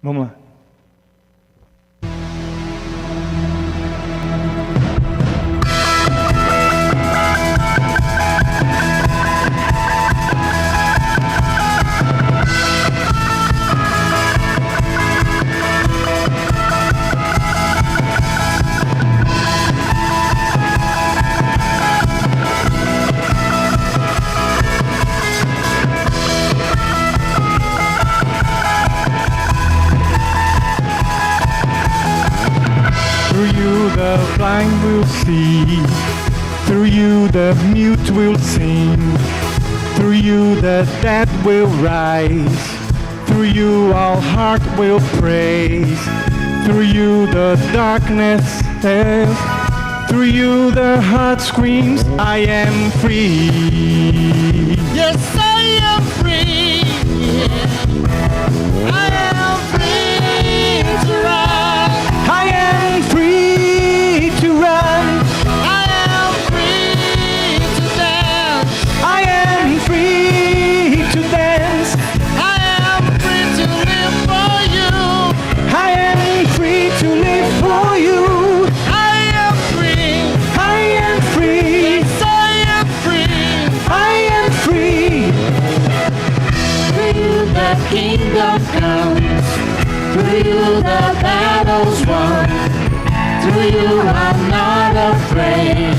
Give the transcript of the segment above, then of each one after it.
Vamos lá. The blind will see, through you the mute will sing, through you the dead will rise, through you all heart will praise, through you the darkness tells, through you the heart screams, I am free. Yes, I am free. I am free to run. I am free to run. I am free to dance. I am free to dance. I am free to live for you. I am free to live for you. I am free. I am free. Yes, I am free. I am free. Through you the kingdom comes. Through you the battle's won. Through you I'm not afraid.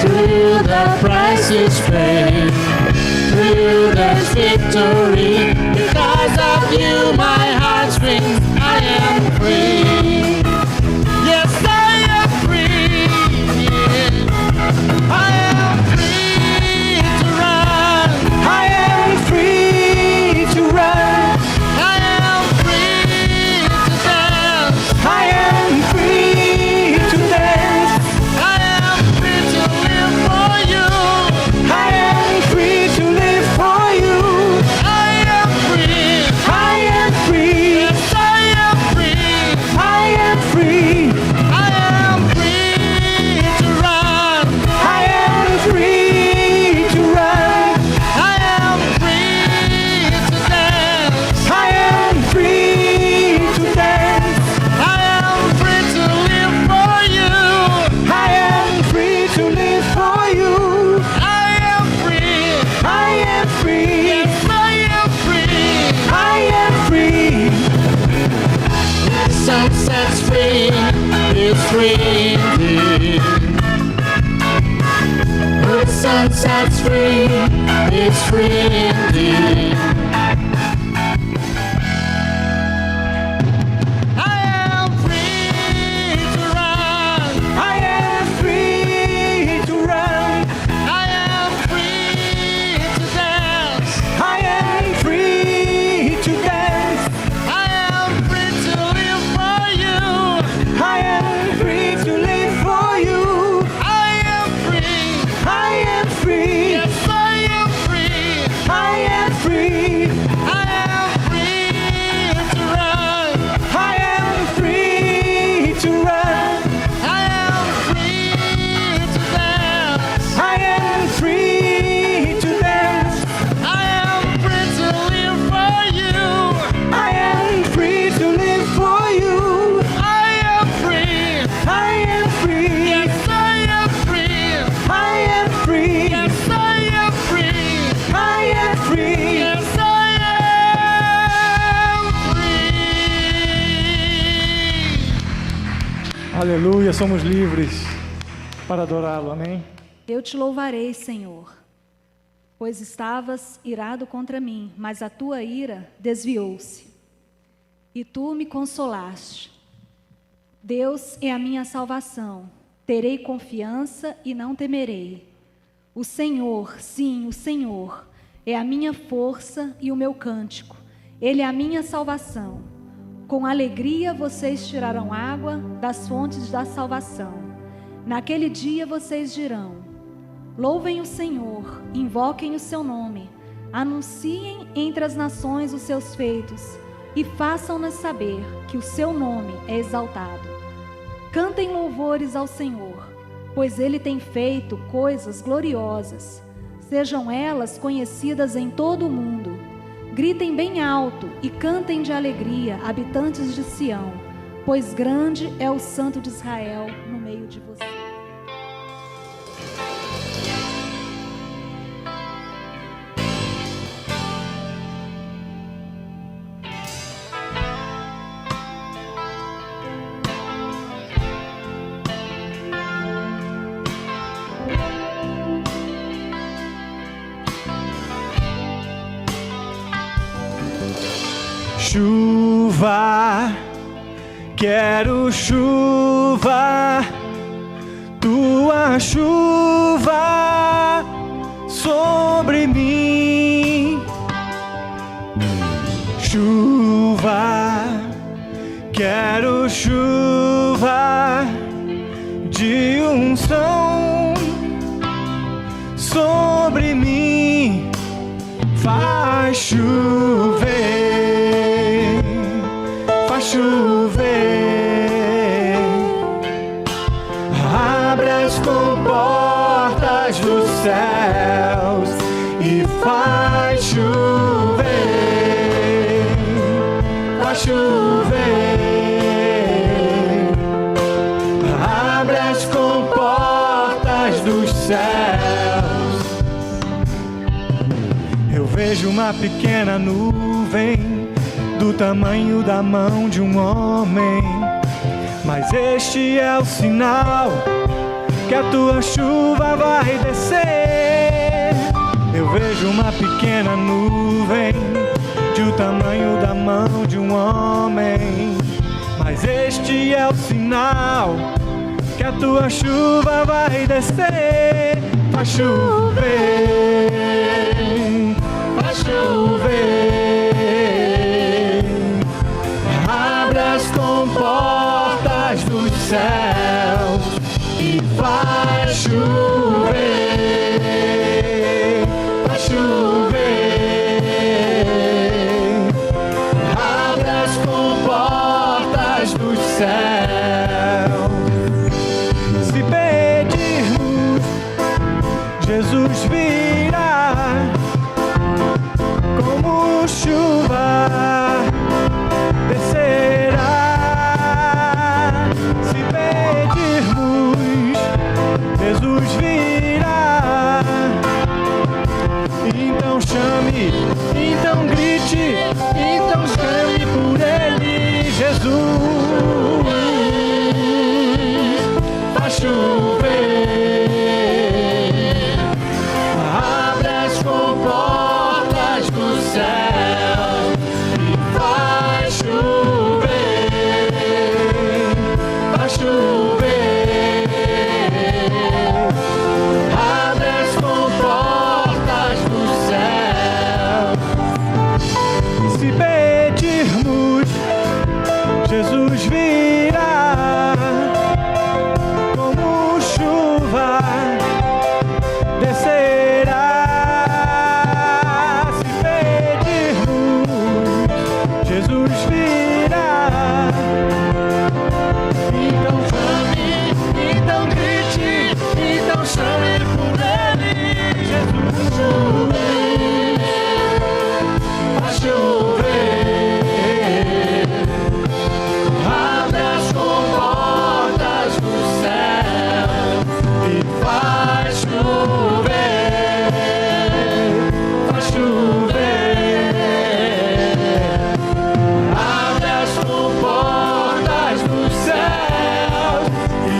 Through you the price is paid. Through you there's victory. Because of you my heart screams, I am free. Yes, I am free. I am free to run. I am free to run. I am free to dance. I am free to dance. I am free to live for you. I am free to live for you. I am free. I am free. Yes, I am free. I am free. I am free to run. I am free to run. I am free to dance. I am free to dance. I am free to live for you. I am free to live for you. I am free. I am free. Yes, I am free. I am free. The sun sets free, is free indeed. The sun sets free, is free indeed. I am free to run. I am free to run. I am free to dance. I am free to dance. I am free to live for you. I am free to live for you. I am free. I am free. Yes, I am free. I am free. I am free to run. I am free to run. I am free to dance. I am free to dance. I am free to live for you. I am free to live for you. I am free. I am free. Yes, I am free. I am free. Yes, I am free. I am free. Yes, I am free. Aleluia, somos livres para adorá-lo, amém? Eu te louvarei, Senhor, pois estavas irado contra mim, mas a tua ira desviou-se, e tu me consolaste. Deus é a minha salvação, terei confiança e não temerei. O Senhor, sim, o Senhor, é a minha força e o meu cântico, Ele é a minha salvação. Com alegria vocês tirarão água das fontes da salvação. Naquele dia vocês dirão: louvem o Senhor, invoquem o seu nome, anunciem entre as nações os seus feitos e façam-nas saber que o seu nome é exaltado. Cantem louvores ao Senhor, pois Ele tem feito coisas gloriosas. Sejam elas conhecidas em todo o mundo. Gritem bem alto e cantem de alegria, habitantes de Sião, pois grande é o Santo de Israel no meio de vocês. Chuva, quero chuva, tua chuva sobre mim. Chuva, quero chuva de unção sobre mim. Faz chover, chover, abre as comportas dos céus e faz chover, faz chover, abre as comportas dos céus. Eu vejo uma pequena nuvem do tamanho da mão de um homem, mas este é o sinal que a tua chuva vai descer. Eu vejo uma pequena nuvem do tamanho da mão de um homem, mas este é o sinal que a tua chuva vai descer. Vai chover, vai chover, as comportas dos céus e vai chover, vai chover, abre as comportas dos céus. Se pedirmos, Jesus virá como chuva descerá. Se pedirmos, Jesus virá. Então chame, então grite, então chame por Ele, Jesus. Faz chover, abre as comportas do céu e faz chover, faz chover, abre as comportas do céu. Se pedirmos, Jesus virá como chuva descerá. Se pedirmos, Jesus virá. Então chame, então grite, então chame por Ele, Jesus. Vai chover, abre as comportas do céu e faz chover, faz chover, abre as comportas do céu e faz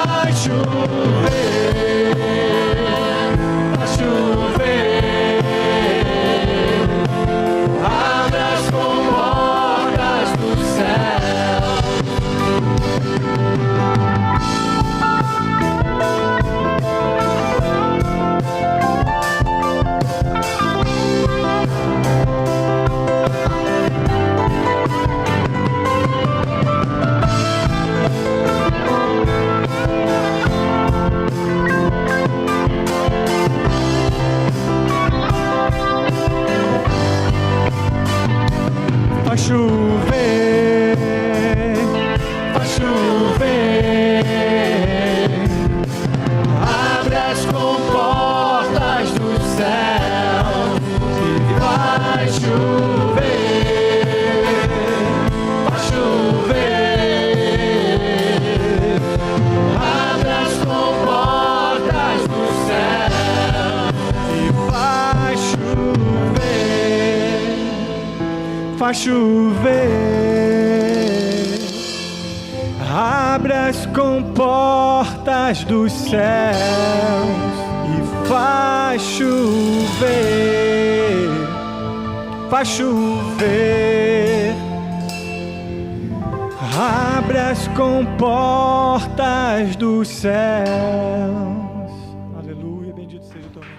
chover, faz chover, abre as comportas do céu. Vai chover, vai chover, abre as comportas do céu e vai chover. faz chover, abre as comportas dos céus e faz chover, faz chover, abre as comportas dos céus. Aleluia, bendito seja o teu nome.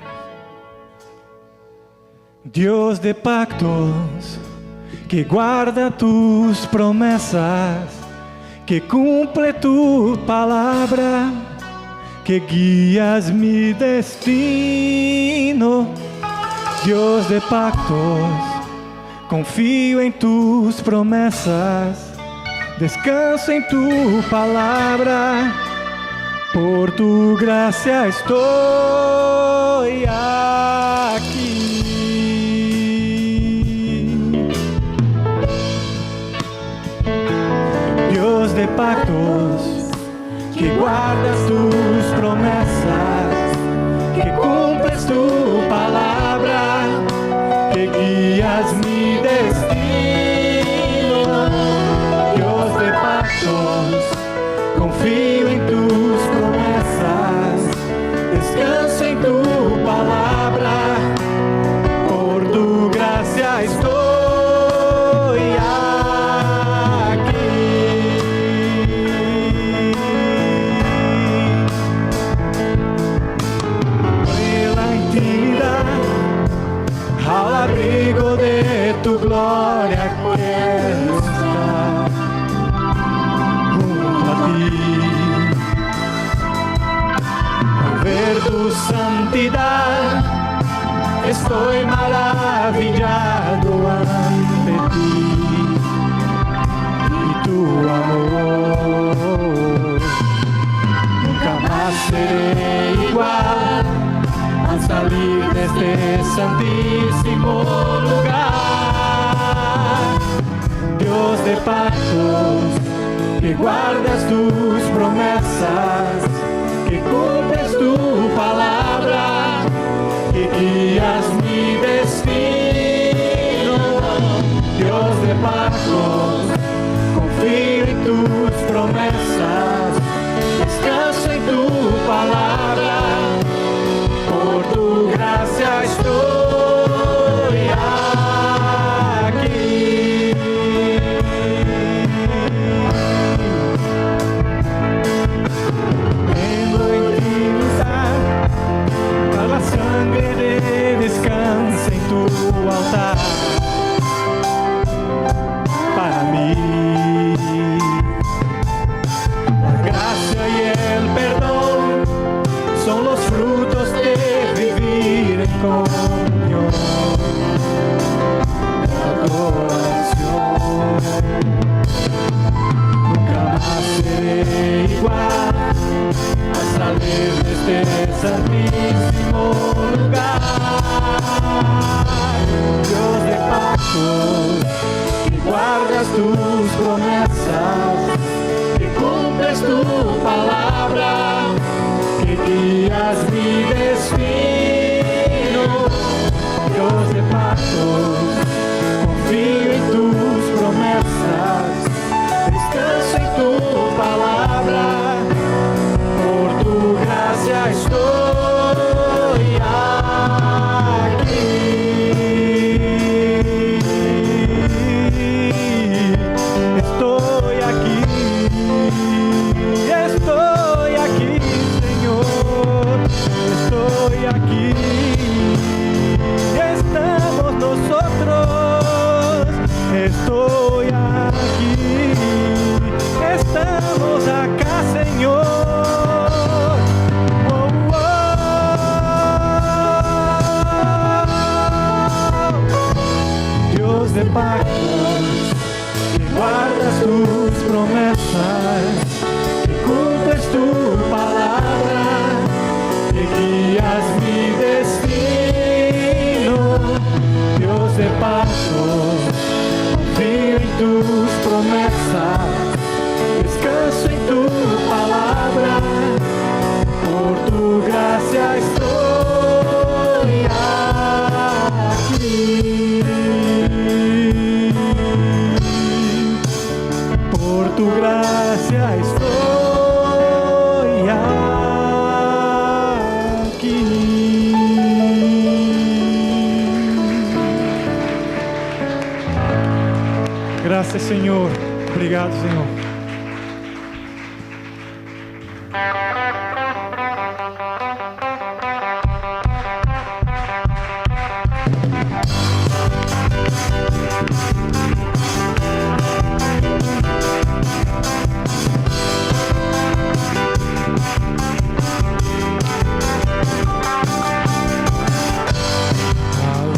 Dios de pactos, que guarda tus promessas, que cumple tu palabra, que guías mi destino. Dios de pactos, confío en tus promesas, descanso en tu palabra, por tu gracia estoy aquí. Dios de pactos, que guardas tus promesas, que cumples tu palabra, que guías mi destino. Dios de pactos, confío en tus promesas, descanso en tu palabra, por tu gracia estoy al abrigo de tu gloria, quiero estar junto a ti. Al ver tu santidad, estoy maravillado ante ti y tu amor. Nunca más seré igual al salir de este santísimo lugar. Dios de pactos, que guardas tus promesas, que cumples tu palabra, que guías mi destino. Dios de pactos, confío en tus promesas, descanso en tu palabra, por tu gracia estoy aquí. Vengo en intimidad, a la sangre de descanso en tu altar. Para mí, la gracia y el perdón son los frutos de vivir en comunión, en adoración. Nunca más seré igual al salir de este santísimo lugar. Dios de pactos, que guardas tus promesas, que cumples tu palabra, que guías mi destino. Dios de pactos, confío en tus promesas, descanso en tu palabra, por tu gracia estoy aquí. Estoy aquí, estoy aquí, Señor, estoy aquí, estamos nosotros, estoy aquí, estamos acá, Señor. Oh, oh. Dios de pactos, que guardas tus promesas, que cumples tu palabra, que guías mi destino. Dios de pactos, confío en tus promesas, descanso en tu palabra, por tu gracia estoy aquí. tu gracia estoy aquí. Graças, Senhor. Obrigado, Senhor.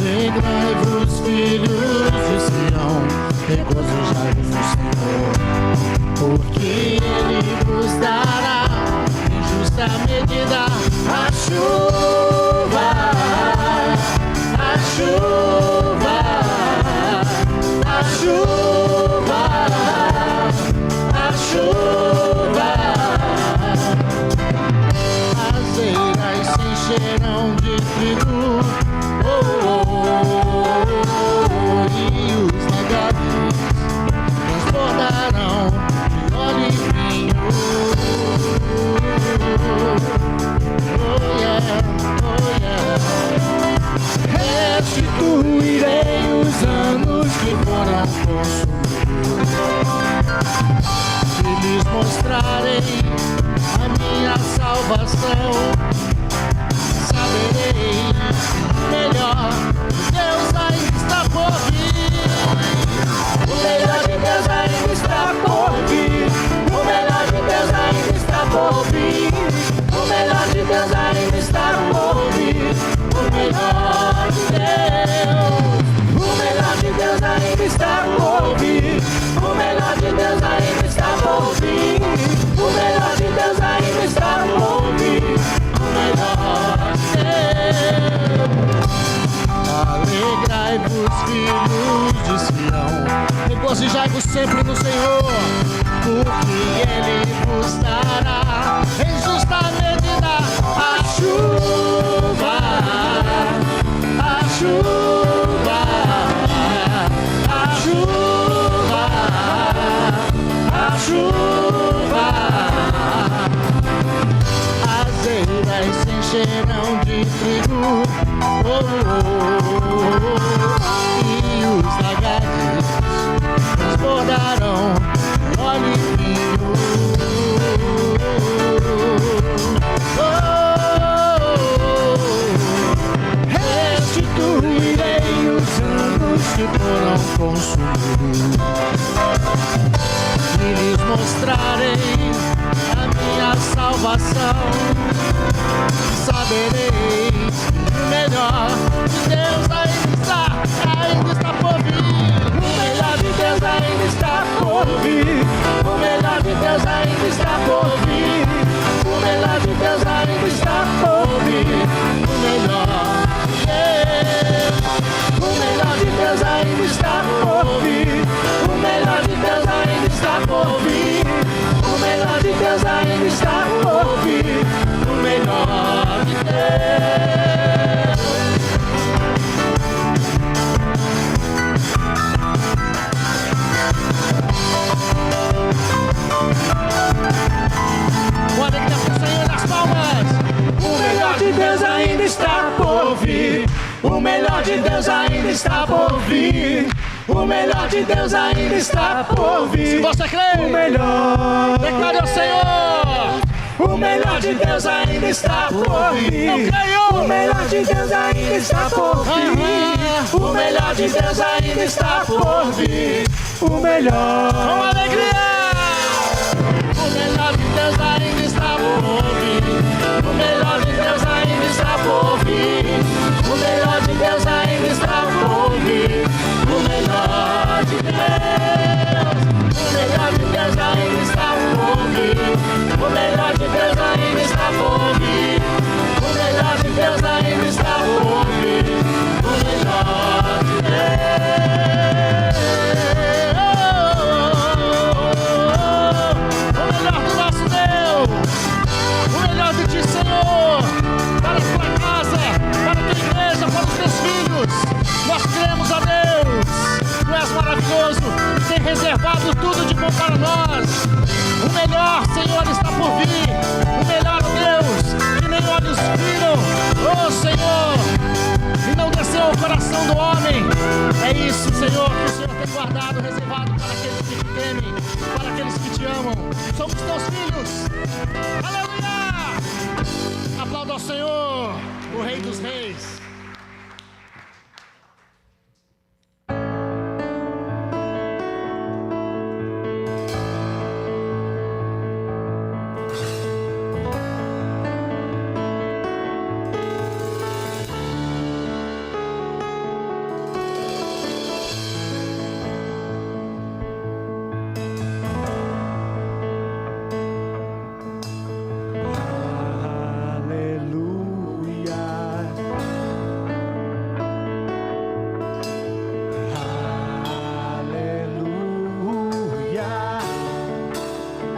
Alegrai-vos, filhos de Sião, regozijai-vos no Senhor, porque Ele vos dará em justa medida a chuva, a chuva, a chuva, a chuva. As eiras se encherão de trigo, e os lagares transbordarão de óleo e vinho. Oh yeah, oh yeah. Restituirei os anos que foram consumidos e lhes mostrarei a minha salvação. Saberei melhor, Deus ainda está por vir. O melhor de Deus ainda está por vir. O melhor de Deus ainda está por vir. O melhor de Deus ainda está por vir. O melhor de Deus. O melhor de Deus ainda está por vir. O melhor de Deus ainda está por vir. O melhor de Deus ainda está por vir. O melhor de Deus. Alegrai-vos, filhos de Sião, regozijai-vos sempre no Senhor, porque Ele vos dará em justa medida a chuva, a chuva, a chuva, a chuva. As eiras se encherão de trigo, e os lagares transbordarão óleo e vinho. Restituirei os anos que foram consumidos e lhes mostrarei a minha salvação. Sabereis que o melhor de Deus ainda está por vir. O melhor de Deus ainda está por vir. O melhor de Deus ainda está por vir. O melhor de Deus ainda está por vir. O melhor de Deus. O melhor de Deus ainda está por vir. O melhor de Deus ainda está por vir. O melhor de Deus ainda está por vir. O melhor de Deus. Pode gritar pro Senhor nas palmas. O melhor de Deus ainda está por vir. O melhor de Deus ainda está por vir. O melhor de Deus ainda está por vir. Se você crê, o melhor. Declare ao Senhor. O melhor de Deus ainda está por vir. Eu creio. O melhor de Deus ainda está por vir. O melhor de Deus ainda está por vir. O melhor. Com alegria. O melhor de Deus ainda está por vir. O melhor de Deus ainda está por vir. O melhor de Deus ainda está por vir. O melhor de Deus. O melhor de Deus ainda está por vir. O melhor de Deus ainda está por vir. O melhor de Deus ainda está por vir. O melhor de Deus. tem reservado tudo de bom para nós. O melhor, Senhor, está por vir. O melhor, Deus, que nem olhos viram, oh Senhor, e não desceu ao coração do homem. É isso, Senhor, que o Senhor tem guardado, reservado para aqueles que te temem, para aqueles que te amam. Somos teus filhos. Aleluia! Aplauda ao Senhor, o Rei dos Reis.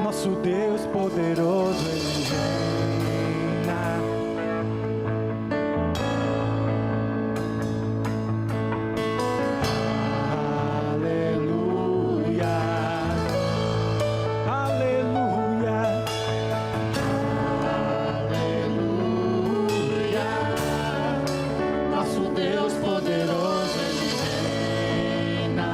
Nosso Deus poderoso, Ele reina. Aleluia, aleluia, aleluia. Nosso Deus poderoso, Ele reina.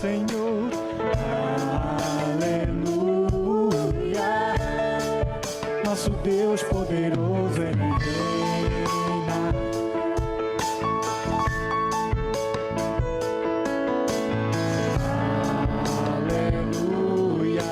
Senhor, aleluia. Nosso Deus poderoso, Ele reina. Aleluia,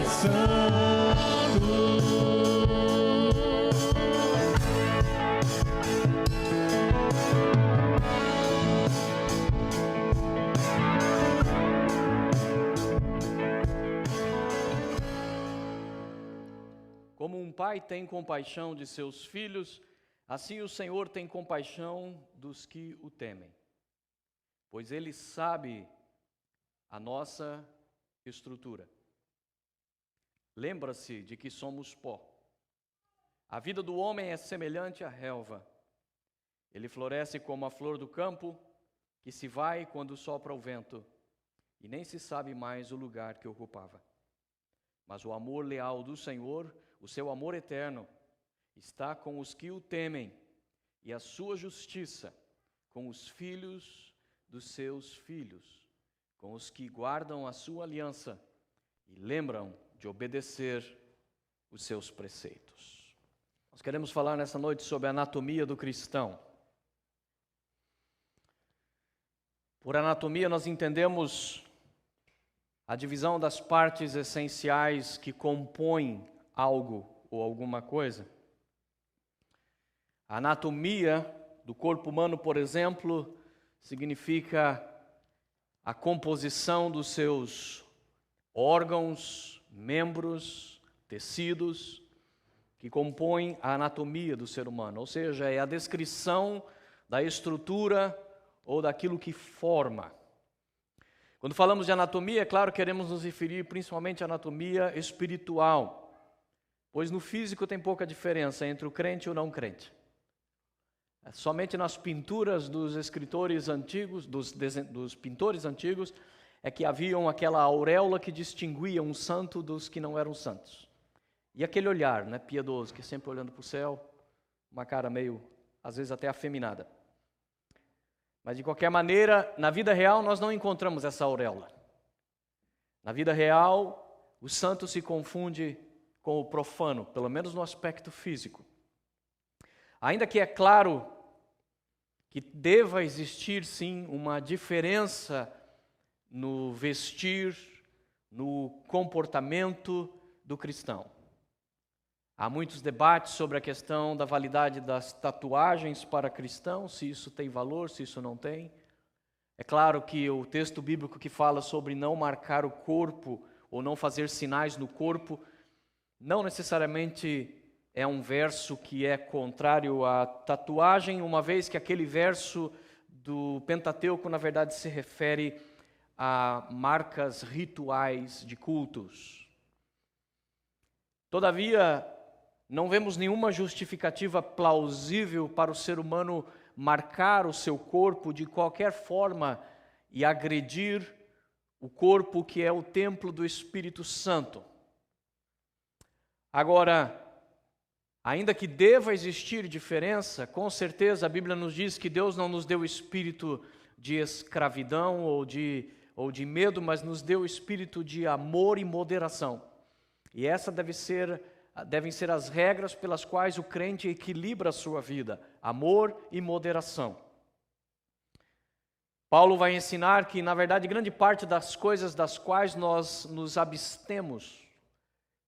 Santo. Como um pai tem compaixão de seus filhos, assim o Senhor tem compaixão dos que o temem, pois Ele sabe a nossa estrutura. Lembra-se de que somos pó. A vida do homem é semelhante à relva. Ele floresce como a flor do campo, que se vai quando sopra o vento, e nem se sabe mais o lugar que ocupava. Mas o amor leal do Senhor, o seu amor eterno, está com os que o temem, e a sua justiça com os filhos dos seus filhos, com os que guardam a sua aliança e lembram de obedecer os seus preceitos. Nós queremos falar nessa noite sobre a anatomia do cristão. Por anatomia nós entendemos a divisão das partes essenciais que compõem algo ou alguma coisa. A anatomia do corpo humano, por exemplo, significa a composição dos seus órgãos, membros, tecidos, que compõem a anatomia do ser humano. Ou seja, é a descrição da estrutura ou daquilo que forma. Quando falamos de anatomia, é claro, queremos nos referir principalmente à anatomia espiritual, pois no físico tem pouca diferença entre o crente e o não crente. Somente nas pinturas dos escritores antigos, dos pintores antigos, é que haviam aquela auréola que distinguia um santo dos que não eram santos. E aquele olhar, né, piedoso, que sempre olhando para o céu, uma cara meio, às vezes até afeminada. Mas de qualquer maneira, na vida real nós não encontramos essa auréola. Na vida real, o santo se confunde com o profano, pelo menos no aspecto físico. Ainda que é claro que deva existir sim uma diferença no vestir, no comportamento do cristão. Há muitos debates sobre a questão da validade das tatuagens para cristãos, se isso tem valor, se isso não tem. É claro que o texto bíblico que fala sobre não marcar o corpo ou não fazer sinais no corpo, não necessariamente é um verso que é contrário à tatuagem, uma vez que aquele verso do Pentateuco, na verdade, se refere a marcas rituais de cultos. Todavia, não vemos nenhuma justificativa plausível para o ser humano marcar o seu corpo de qualquer forma e agredir o corpo que é o templo do Espírito Santo. Agora, ainda que deva existir diferença, com certeza a Bíblia nos diz que Deus não nos deu espírito de escravidão ou de medo, mas nos deu espírito de amor e moderação. E essa devem ser as regras pelas quais o crente equilibra a sua vida: amor e moderação. Paulo vai ensinar que, na verdade, grande parte das coisas das quais nós nos abstemos,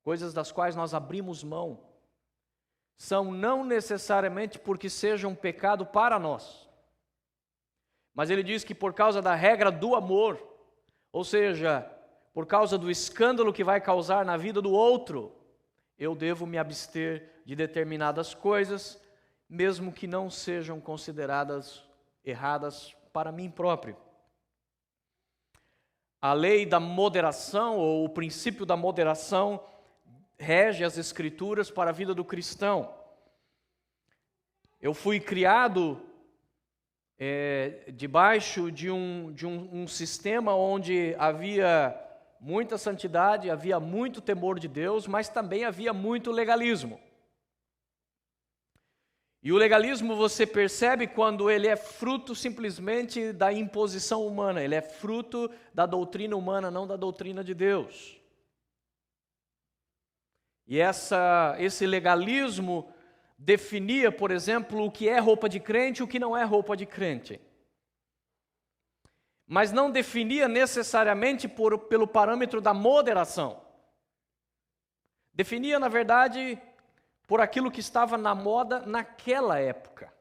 coisas das quais nós abrimos mão, são não necessariamente porque sejam pecado para nós, mas ele diz que por causa da regra do amor, ou seja, por causa do escândalo que vai causar na vida do outro, eu devo me abster de determinadas coisas, mesmo que não sejam consideradas erradas para mim próprio. A lei da moderação, ou o princípio da moderação, rege as Escrituras para a vida do cristão. Eu fui criado debaixo de um sistema onde havia muita santidade, havia muito temor de Deus, mas também havia muito legalismo. E o legalismo você percebe quando ele é fruto simplesmente da imposição humana, ele é fruto da doutrina humana, não da doutrina de Deus. E esse legalismo definia, por exemplo, o que é roupa de crente e o que não é roupa de crente. Mas não definia necessariamente pelo parâmetro da moderação. Definia, na verdade, por aquilo que estava na moda naquela época.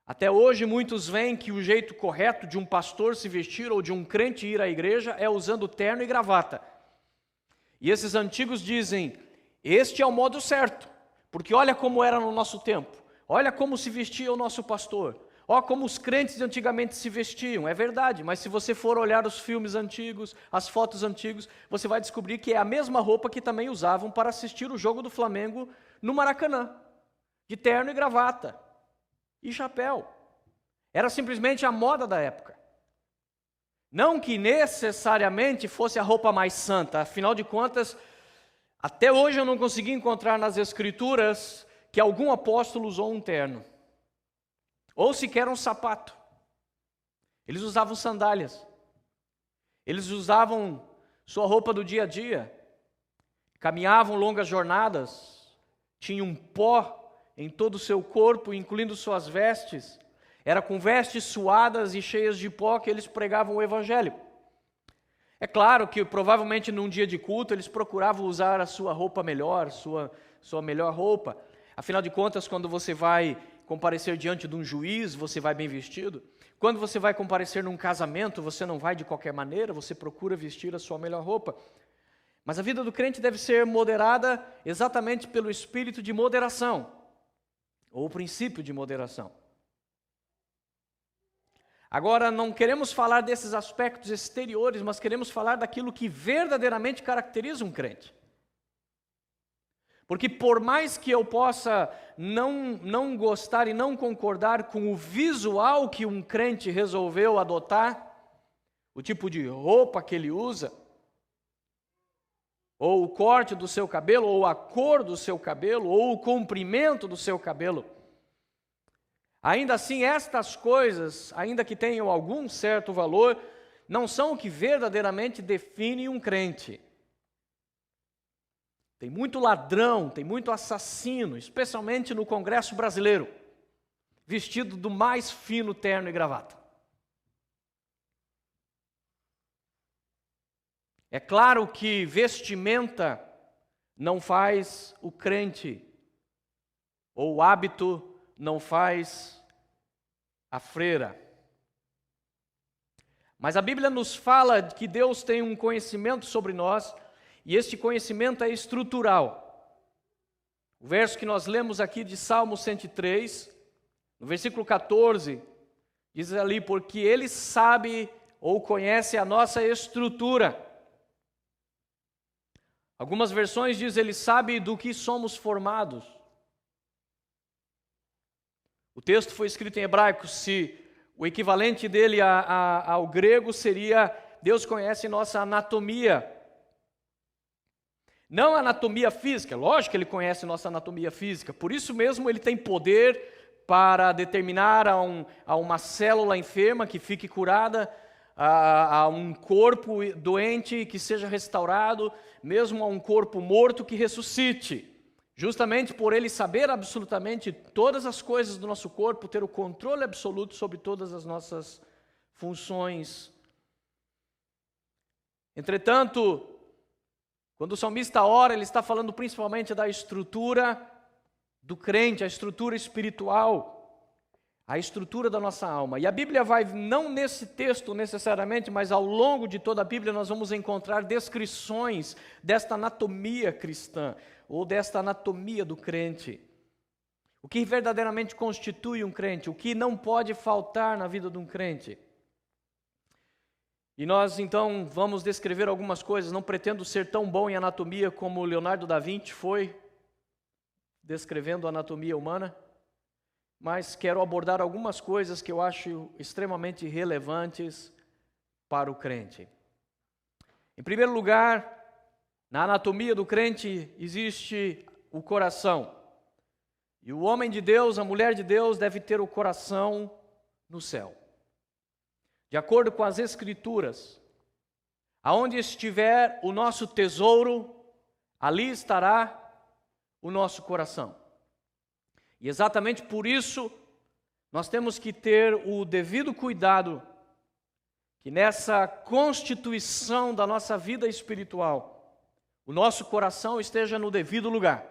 Até hoje, muitos veem que o jeito correto de um pastor se vestir ou de um crente ir à igreja é usando terno e gravata. E esses antigos dizem, este é o modo certo, porque olha como era no nosso tempo, olha como se vestia o nosso pastor, olha como os crentes de antigamente se vestiam. É verdade, mas se você for olhar os filmes antigos, as fotos antigas, você vai descobrir que é a mesma roupa que também usavam para assistir o jogo do Flamengo no Maracanã, de terno e gravata e chapéu. Era simplesmente a moda da época. Não que necessariamente fosse a roupa mais santa, afinal de contas, até hoje eu não consegui encontrar nas Escrituras que algum apóstolo usou um terno, ou sequer um sapato. Eles usavam sandálias, eles usavam sua roupa do dia a dia, caminhavam longas jornadas, tinham pó em todo o seu corpo, incluindo suas vestes. Era com vestes suadas e cheias de pó que eles pregavam o evangelho. É claro que provavelmente num dia de culto eles procuravam usar a sua roupa melhor, sua melhor roupa. Afinal de contas, quando você vai comparecer diante de um juiz, você vai bem vestido. Quando você vai comparecer num casamento, você não vai de qualquer maneira, você procura vestir a sua melhor roupa. Mas a vida do crente deve ser moderada exatamente pelo espírito de moderação, ou o princípio de moderação. Agora, não queremos falar desses aspectos exteriores, mas queremos falar daquilo que verdadeiramente caracteriza um crente. Porque por mais que eu possa não gostar e não concordar com o visual que um crente resolveu adotar, o tipo de roupa que ele usa, ou o corte do seu cabelo, ou a cor do seu cabelo, ou o comprimento do seu cabelo, ainda assim estas coisas, ainda que tenham algum certo valor, não são o que verdadeiramente define um crente. Tem muito ladrão, tem muito assassino, especialmente no Congresso brasileiro, vestido do mais fino terno e gravata. É claro que vestimenta não faz o crente, ou o hábito não faz a freira. Mas a Bíblia nos fala que Deus tem um conhecimento sobre nós, e este conhecimento é estrutural. O verso que nós lemos aqui de Salmo 103, no versículo 14, diz ali, porque Ele sabe ou conhece a nossa estrutura. Algumas versões dizem, Ele sabe do que somos formados. O texto foi escrito em hebraico, se o equivalente dele ao grego seria, Deus conhece nossa anatomia. Não a anatomia física, lógico que Ele conhece nossa anatomia física, por isso mesmo Ele tem poder para determinar a uma célula enferma que fique curada, a um corpo doente que seja restaurado, mesmo a um corpo morto que ressuscite. Justamente por Ele saber absolutamente todas as coisas do nosso corpo, ter o controle absoluto sobre todas as nossas funções. Entretanto, quando o salmista ora, ele está falando principalmente da estrutura do crente, a estrutura espiritual, a estrutura da nossa alma. E a Bíblia vai, não nesse texto necessariamente, mas ao longo de toda a Bíblia nós vamos encontrar descrições desta anatomia cristã, ou desta anatomia do crente. O que verdadeiramente constitui um crente, o que não pode faltar na vida de um crente. E nós então vamos descrever algumas coisas, não pretendo ser tão bom em anatomia como Leonardo da Vinci foi, descrevendo a anatomia humana, mas quero abordar algumas coisas que eu acho extremamente relevantes para o crente. Em primeiro lugar, na anatomia do crente existe o coração. E o homem de Deus, a mulher de Deus, deve ter o coração no céu. De acordo com as Escrituras, aonde estiver o nosso tesouro, ali estará o nosso coração. E exatamente por isso, nós temos que ter o devido cuidado que nessa constituição da nossa vida espiritual, o nosso coração esteja no devido lugar.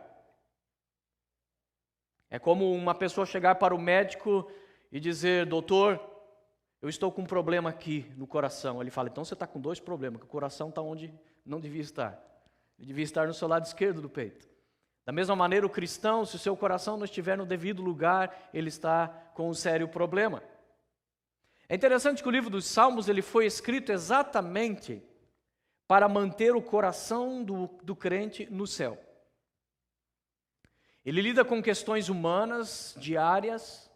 É como uma pessoa chegar para o médico e dizer: doutor, eu estou com um problema aqui no coração. Ele fala: então você está com 2 problemas, que o coração está onde não devia estar. Ele devia estar no seu lado esquerdo do peito. Da mesma maneira, o cristão, se o seu coração não estiver no devido lugar, ele está com um sério problema. É interessante que o livro dos Salmos ele foi escrito exatamente para manter o coração do crente no céu. Ele lida com questões humanas, diárias,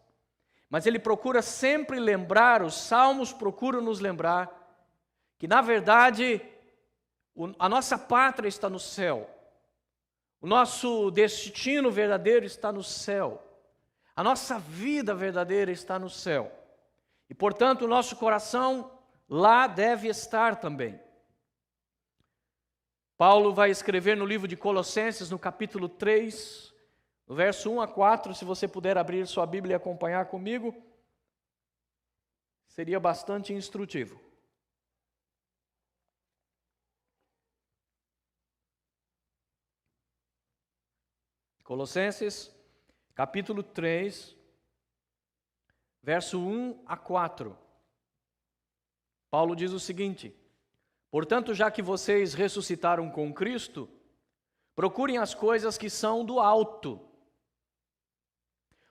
mas ele procura sempre lembrar, os Salmos procuram nos lembrar, que na verdade a nossa pátria está no céu. O nosso destino verdadeiro está no céu. A nossa vida verdadeira está no céu. E, portanto, o nosso coração lá deve estar também. Paulo vai escrever no livro de Colossenses, no capítulo 3, no verso 1 a 4, se você puder abrir sua Bíblia e acompanhar comigo, seria bastante instrutivo. Colossenses, capítulo 3, verso 1 a 4. Paulo diz o seguinte: portanto, já que vocês ressuscitaram com Cristo, procurem as coisas que são do alto,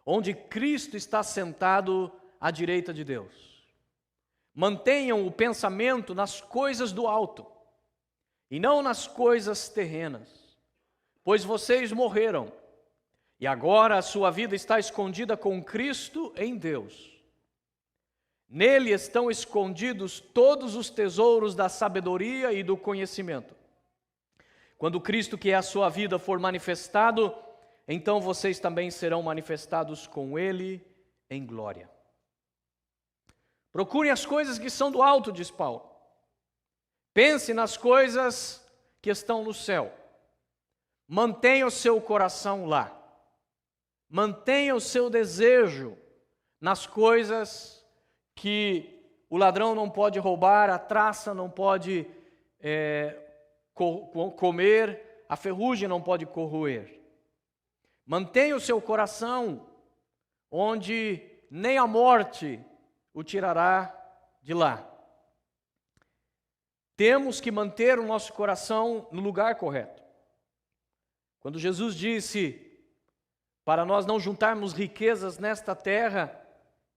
onde Cristo está sentado à direita de Deus. Mantenham o pensamento nas coisas do alto, e não nas coisas terrenas, pois vocês morreram, e agora a sua vida está escondida com Cristo em Deus. Nele estão escondidos todos os tesouros da sabedoria e do conhecimento. Quando Cristo, que é a sua vida, for manifestado, então vocês também serão manifestados com Ele em glória. Procurem as coisas que são do alto, diz Paulo. Pense nas coisas que estão no céu. Mantenha o seu coração lá. Mantenha o seu desejo nas coisas que o ladrão não pode roubar, a traça não pode comer, a ferrugem não pode corroer. Mantenha o seu coração onde nem a morte o tirará de lá. Temos que manter o nosso coração no lugar correto. Quando Jesus disse para nós não juntarmos riquezas nesta terra,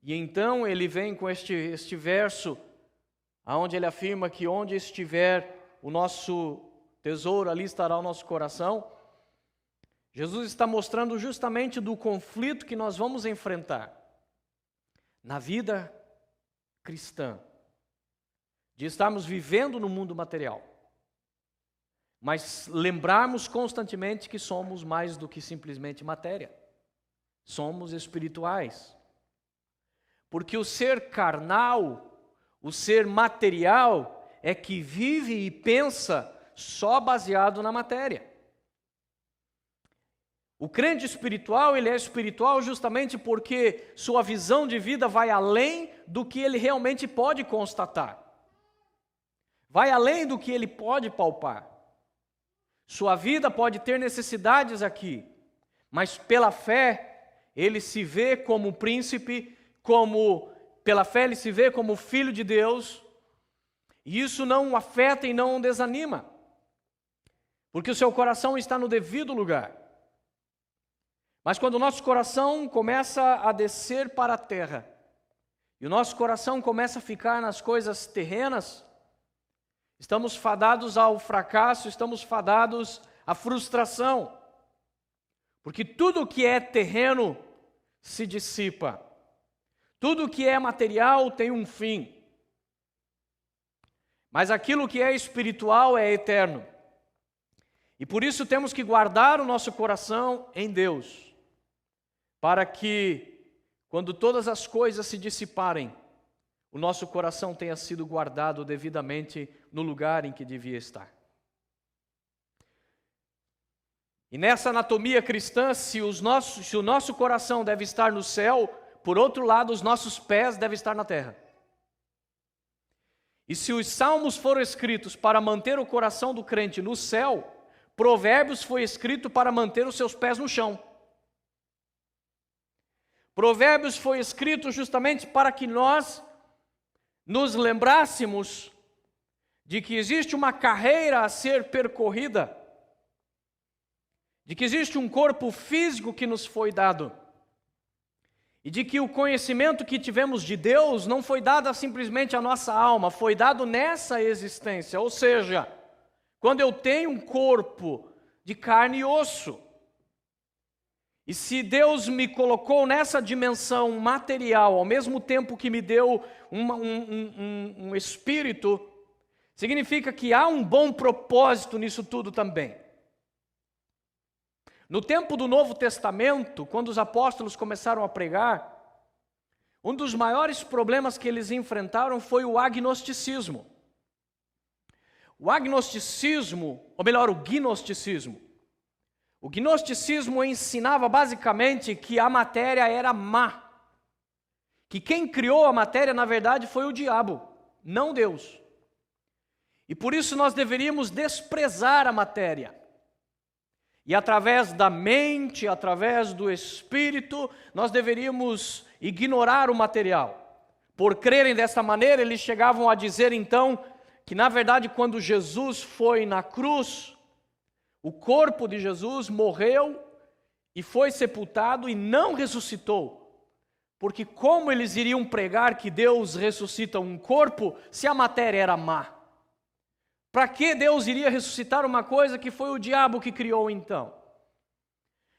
e então ele vem com este verso, onde ele afirma que onde estiver o nosso tesouro, ali estará o nosso coração. Jesus está mostrando justamente do conflito que nós vamos enfrentar na vida cristã, de estarmos vivendo no mundo material, mas lembrarmos constantemente que somos mais do que simplesmente matéria. Somos espirituais. Porque o ser carnal, o ser material, é que vive e pensa só baseado na matéria. O crente espiritual, ele é espiritual justamente porque sua visão de vida vai além do que ele realmente pode constatar. Vai além do que ele pode palpar. Sua vida pode ter necessidades aqui, mas pela fé, ele se vê como príncipe, pela fé ele se vê como filho de Deus, e isso não o afeta e não o desanima, porque o seu coração está no devido lugar. Mas quando o nosso coração começa a descer para a terra, e o nosso coração começa a ficar nas coisas terrenas, estamos fadados ao fracasso, estamos fadados à frustração. Porque tudo que é terreno se dissipa. Tudo que é material tem um fim. Mas aquilo que é espiritual é eterno. E por isso temos que guardar o nosso coração em Deus, para que, quando todas as coisas se dissiparem, o nosso coração tenha sido guardado devidamente no lugar em que devia estar. E nessa anatomia cristã, se o nosso coração deve estar no céu, por outro lado, os nossos pés devem estar na terra. E se os salmos foram escritos para manter o coração do crente no céu, Provérbios foi escrito para manter os seus pés no chão. Provérbios foi escrito justamente para que nós nos lembrássemos de que existe uma carreira a ser percorrida, de que existe um corpo físico que nos foi dado, e de que o conhecimento que tivemos de Deus não foi dado simplesmente à nossa alma, foi dado nessa existência. Ou seja, quando eu tenho um corpo de carne e osso, e se Deus me colocou nessa dimensão material, ao mesmo tempo que me deu um espírito, significa que há um bom propósito nisso tudo também. No tempo do Novo Testamento, quando os apóstolos começaram a pregar, um dos maiores problemas que eles enfrentaram foi o agnosticismo. O agnosticismo, ou melhor, o gnosticismo. O gnosticismo ensinava basicamente que a matéria era má. Que quem criou a matéria, na verdade, foi o diabo, não Deus. E por isso nós deveríamos desprezar a matéria. E através da mente, através do espírito, nós deveríamos ignorar o material. Por crerem dessa maneira, eles chegavam a dizer então que na verdade quando Jesus foi na cruz, o corpo de Jesus morreu e foi sepultado e não ressuscitou. Porque como eles iriam pregar que Deus ressuscita um corpo se a matéria era má? Para que Deus iria ressuscitar uma coisa que foi o diabo que criou então?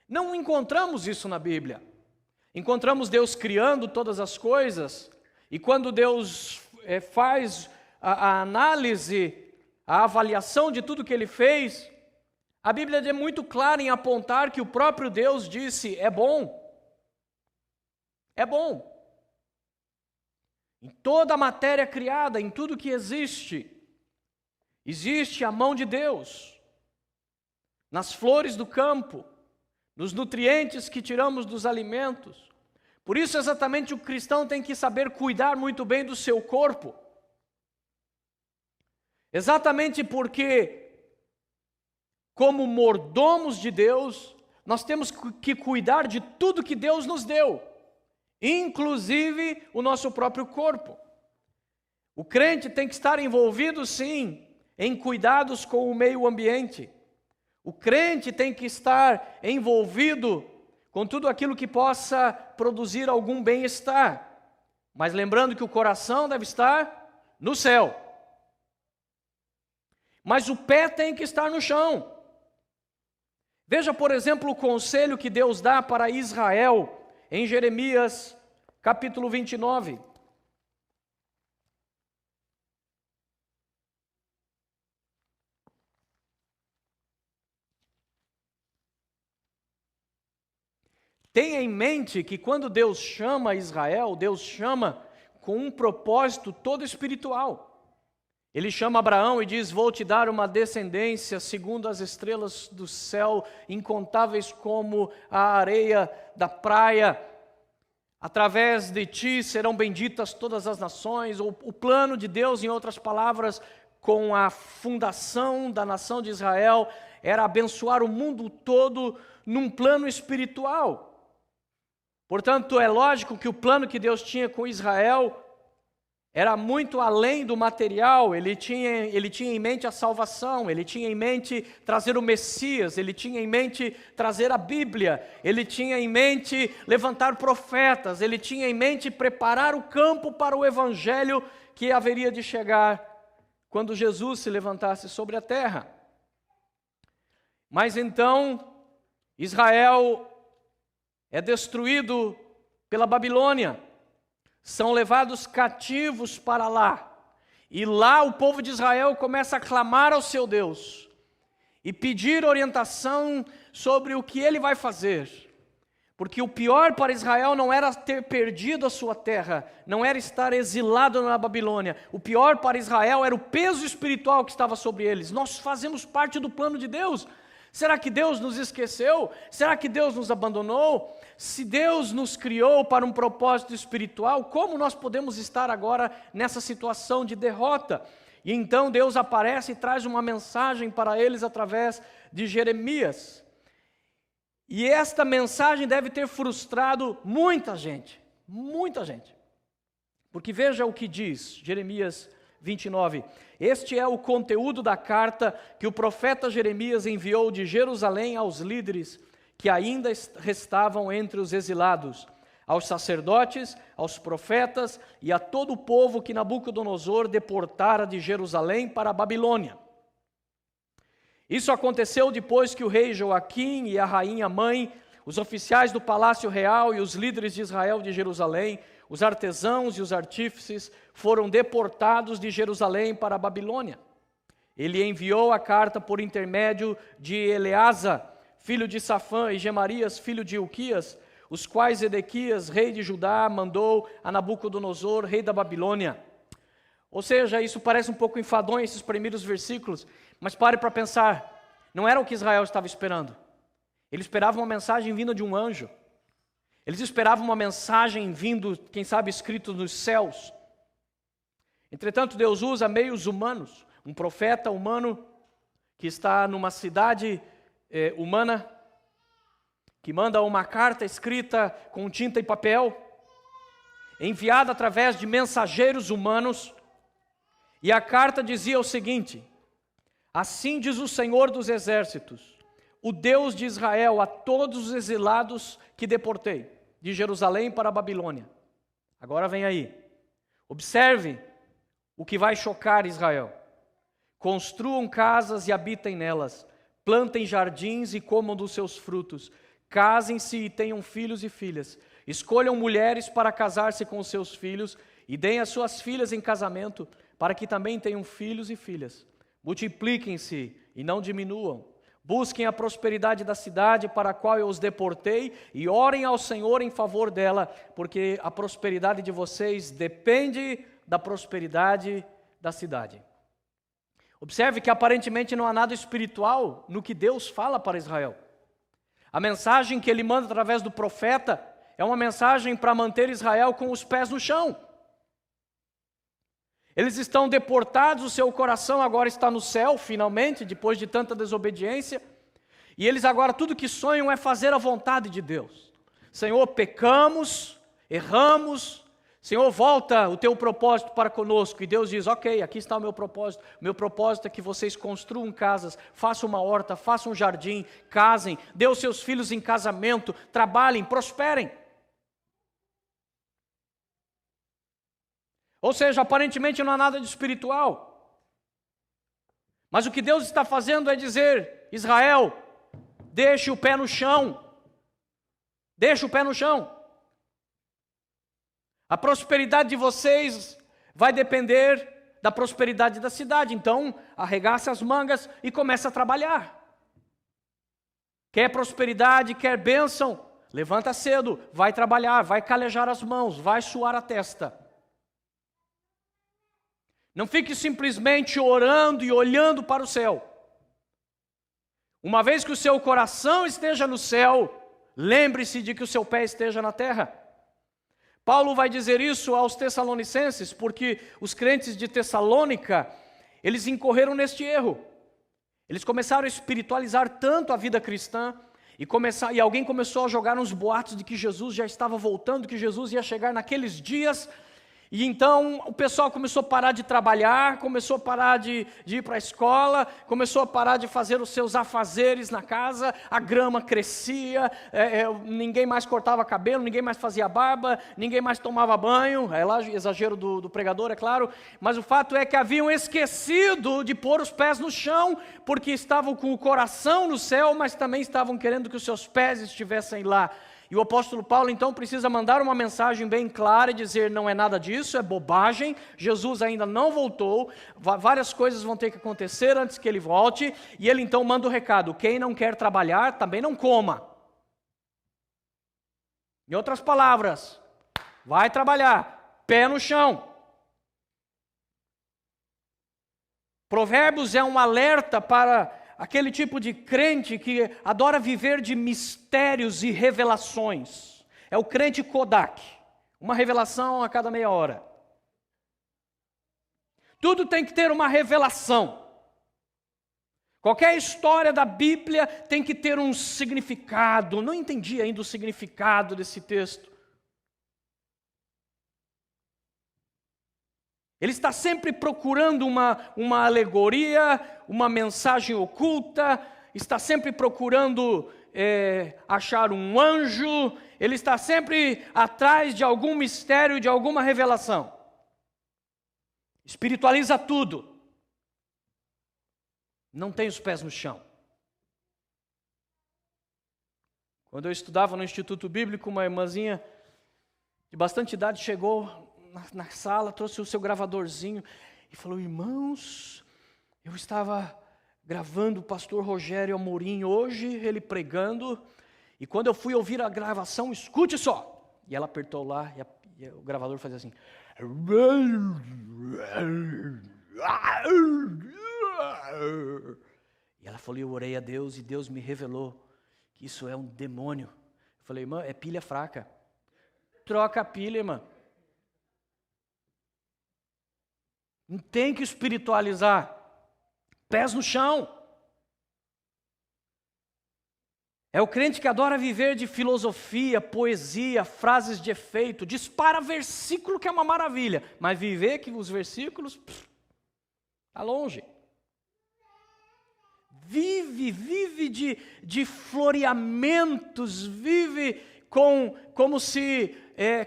Não encontramos isso na Bíblia. Encontramos Deus criando todas as coisas, e quando Deus faz a análise, a avaliação de tudo que Ele fez, a Bíblia é muito clara em apontar que o próprio Deus disse, é bom. É bom. Em toda a matéria criada, em tudo que existe a mão de Deus, nas flores do campo, nos nutrientes que tiramos dos alimentos. Por isso, exatamente, o cristão tem que saber cuidar muito bem do seu corpo. Exatamente porque, como mordomos de Deus, nós temos que cuidar de tudo que Deus nos deu, inclusive o nosso próprio corpo. O crente tem que estar envolvido, sim, em cuidados com o meio ambiente. O crente tem que estar envolvido com tudo aquilo que possa produzir algum bem-estar. Mas lembrando que o coração deve estar no céu. Mas o pé tem que estar no chão. Veja, por exemplo, o conselho que Deus dá para Israel em Jeremias, capítulo 29. Tenha em mente que quando Deus chama Israel, Deus chama com um propósito todo espiritual. Ele chama Abraão e diz, vou te dar uma descendência segundo as estrelas do céu, incontáveis como a areia da praia. Através de ti serão benditas todas as nações. O plano de Deus, em outras palavras, com a fundação da nação de Israel, era abençoar o mundo todo num plano espiritual. Portanto, é lógico que o plano que Deus tinha com Israel era muito além do material. Ele tinha em mente a salvação, ele tinha em mente trazer o Messias, ele tinha em mente trazer a Bíblia, ele tinha em mente levantar profetas, ele tinha em mente preparar o campo para o Evangelho que haveria de chegar quando Jesus se levantasse sobre a terra. Mas então, Israel é destruído pela Babilônia, são levados cativos para lá, e lá o povo de Israel começa a clamar ao seu Deus, e pedir orientação sobre o que ele vai fazer, porque o pior para Israel não era ter perdido a sua terra, não era estar exilado na Babilônia, o pior para Israel era o peso espiritual que estava sobre eles. Nós fazemos parte do plano de Deus. Será que Deus nos esqueceu? Será que Deus nos abandonou? Se Deus nos criou para um propósito espiritual, como nós podemos estar agora nessa situação de derrota? E então Deus aparece e traz uma mensagem para eles através de Jeremias. E esta mensagem deve ter frustrado muita gente. Muita gente. Porque veja o que diz Jeremias 29. Este é o conteúdo da carta que o profeta Jeremias enviou de Jerusalém aos líderes que ainda restavam entre os exilados, aos sacerdotes, aos profetas e a todo o povo que Nabucodonosor deportara de Jerusalém para a Babilônia. Isso aconteceu depois que o rei Joaquim e a rainha mãe, os oficiais do palácio real e os líderes de Israel de Jerusalém, os artesãos e os artífices foram deportados de Jerusalém para a Babilônia. Ele enviou a carta por intermédio de Eleasa, filho de Safã, e Gemarias, filho de Ilquias, os quais Edequias, rei de Judá, mandou a Nabucodonosor, rei da Babilônia. Ou seja, isso parece um pouco enfadonho, esses primeiros versículos, mas pare para pensar, não era o que Israel estava esperando. Eles esperavam uma mensagem vinda de um anjo. Eles esperavam uma mensagem vindo, quem sabe, escrito nos céus. Entretanto, Deus usa meios humanos, um profeta humano que está numa cidade humana, que manda uma carta escrita com tinta e papel, enviada através de mensageiros humanos, e a carta dizia o seguinte: assim diz o Senhor dos Exércitos, o Deus de Israel, a todos os exilados que deportei, de Jerusalém para a Babilônia. Agora vem aí, observe o que vai chocar Israel. Construam casas e habitem nelas, plantem jardins e comam dos seus frutos, casem-se e tenham filhos e filhas, escolham mulheres para casar-se com os seus filhos e deem as suas filhas em casamento, para que também tenham filhos e filhas. Multipliquem-se e não diminuam. Busquem a prosperidade da cidade para a qual eu os deportei e orem ao Senhor em favor dela, porque a prosperidade de vocês depende da prosperidade da cidade. Observe que aparentemente não há nada espiritual no que Deus fala para Israel. A mensagem que ele manda através do profeta é uma mensagem para manter Israel com os pés no chão. Eles estão deportados, o seu coração agora está no céu, finalmente, depois de tanta desobediência. E eles agora tudo que sonham é fazer a vontade de Deus. Senhor, pecamos, erramos. Senhor, volta o teu propósito para conosco. E Deus diz, ok, aqui está o meu propósito. O meu propósito é que vocês construam casas, façam uma horta, façam um jardim, casem, dê os seus filhos em casamento, trabalhem, prosperem. Ou seja, aparentemente não há nada de espiritual. Mas o que Deus está fazendo é dizer, Israel, deixe o pé no chão. Deixe o pé no chão. A prosperidade de vocês vai depender da prosperidade da cidade. Então, arregace as mangas e comece a trabalhar. Quer prosperidade, quer bênção? Levanta cedo, vai trabalhar, vai calejar as mãos, vai suar a testa. Não fique simplesmente orando e olhando para o céu. Uma vez que o seu coração esteja no céu, lembre-se de que o seu pé esteja na terra. Paulo vai dizer isso aos Tessalonicenses, porque os crentes de Tessalônica, eles incorreram neste erro. Eles começaram a espiritualizar tanto a vida cristã, e alguém começou a jogar uns boatos de que Jesus já estava voltando, que Jesus ia chegar naqueles dias. E então o pessoal começou a parar de trabalhar, começou a parar de ir para a escola, começou a parar de fazer os seus afazeres na casa, a grama crescia, ninguém mais cortava cabelo, ninguém mais fazia barba, ninguém mais tomava banho, é lá exagero do pregador, é claro, mas o fato é que haviam esquecido de pôr os pés no chão, porque estavam com o coração no céu, mas também estavam querendo que os seus pés estivessem lá. E o apóstolo Paulo então precisa mandar uma mensagem bem clara e dizer, não é nada disso, é bobagem, Jesus ainda não voltou, várias coisas vão ter que acontecer antes que ele volte, e ele então manda o recado, quem não quer trabalhar, também não coma. Em outras palavras, vai trabalhar, pé no chão. Provérbios é um alerta para aquele tipo de crente que adora viver de mistérios e revelações. É o crente Kodak, uma revelação a cada meia hora. Tudo tem que ter uma revelação. Qualquer história da Bíblia tem que ter um significado. Não entendi ainda o significado desse texto. Ele está sempre procurando uma alegoria, uma mensagem oculta, está sempre procurando achar um anjo, ele está sempre atrás de algum mistério, de alguma revelação. Espiritualiza tudo. Não tem os pés no chão. Quando eu estudava no Instituto Bíblico, uma irmãzinha de bastante idade chegou na sala, trouxe o seu gravadorzinho e falou: irmãos, eu estava gravando o pastor Rogério Amorim hoje, ele pregando, e quando eu fui ouvir a gravação, escute só. E ela apertou lá e o gravador fazia assim. E ela falou: eu orei a Deus e Deus me revelou que isso é um demônio. Eu falei: irmã, é pilha fraca. Troca a pilha, irmã. Não tem que espiritualizar. Pés no chão. É o crente que adora viver de filosofia, poesia, frases de efeito. Dispara versículo que é uma maravilha. Mas viver que os versículos, está longe. Vive de floreamentos, vive como se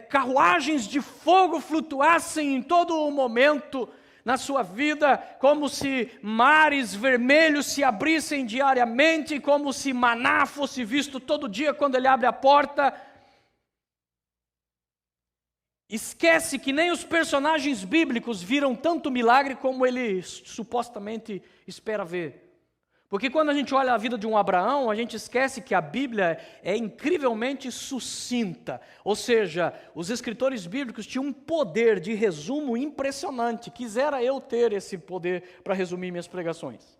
carruagens de fogo flutuassem em todo o momento na sua vida, como se mares vermelhos se abrissem diariamente, como se maná fosse visto todo dia quando ele abre a porta. Esquece que nem os personagens bíblicos viram tanto milagre como ele supostamente espera ver. Porque quando a gente olha a vida de um Abraão, a gente esquece que a Bíblia é incrivelmente sucinta. Ou seja, os escritores bíblicos tinham um poder de resumo impressionante. Quisera eu ter esse poder para resumir minhas pregações.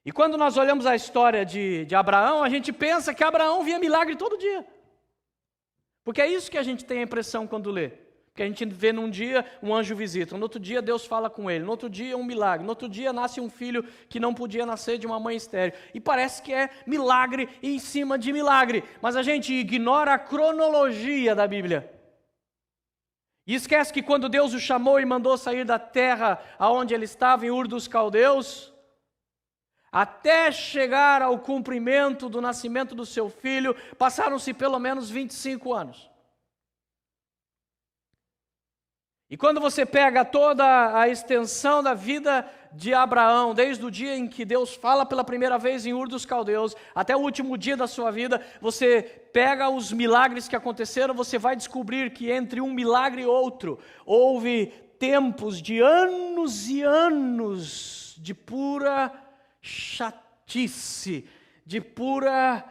E quando nós olhamos a história de Abraão, a gente pensa que Abraão via milagre todo dia. Porque é isso que a gente tem a impressão quando lê. Que a gente vê num dia um anjo visita, no outro dia Deus fala com ele, no outro dia um milagre, no outro dia nasce um filho que não podia nascer de uma mãe estéril. E parece que é milagre em cima de milagre, mas a gente ignora a cronologia da Bíblia. E esquece que quando Deus o chamou e mandou sair da terra aonde ele estava, em Ur dos Caldeus, até chegar ao cumprimento do nascimento do seu filho, passaram-se pelo menos 25 anos. E quando você pega toda a extensão da vida de Abraão, desde o dia em que Deus fala pela primeira vez em Ur dos Caldeus, até o último dia da sua vida, você pega os milagres que aconteceram, você vai descobrir que entre um milagre e outro, houve tempos de anos e anos de pura chatice, de pura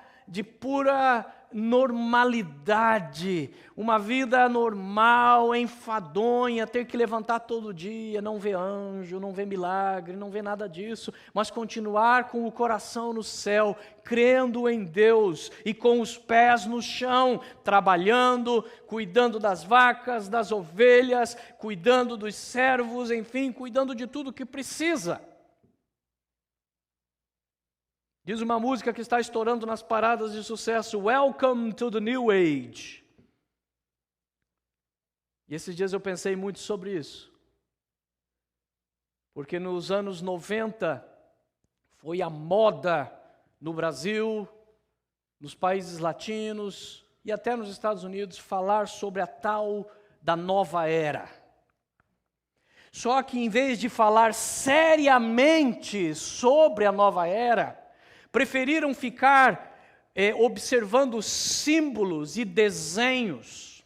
normalidade, uma vida normal, enfadonha, ter que levantar todo dia, não ver anjo, não ver milagre, não ver nada disso, mas continuar com o coração no céu, crendo em Deus e com os pés no chão, trabalhando, cuidando das vacas, das ovelhas, cuidando dos servos, enfim, cuidando de tudo que precisa. Diz uma música que está estourando nas paradas de sucesso: Welcome to the New Age. E esses dias eu pensei muito sobre isso. Porque nos anos 90 foi a moda no Brasil, nos países latinos e até nos Estados Unidos falar sobre a tal da nova era. Só que em vez de falar seriamente sobre a nova era, preferiram ficar observando símbolos e desenhos.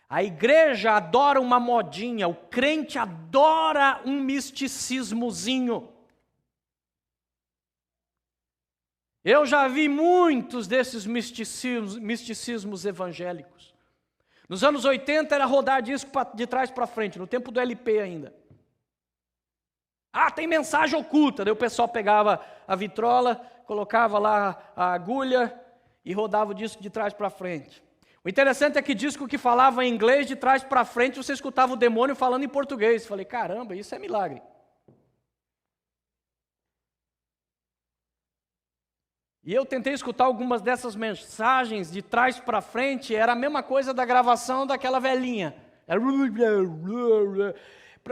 A igreja adora uma modinha, o crente adora um misticismozinho. Eu já vi muitos desses misticismos evangélicos. Nos anos 80 era rodar disco de trás para frente, no tempo do LP ainda. Tem mensagem oculta. Daí o pessoal pegava a vitrola, colocava lá a agulha e rodava o disco de trás para frente. O interessante é que disco que falava em inglês, de trás para frente, você escutava o demônio falando em português. Falei, caramba, isso é milagre. E eu tentei escutar algumas dessas mensagens de trás para frente, era a mesma coisa da gravação daquela velhinha.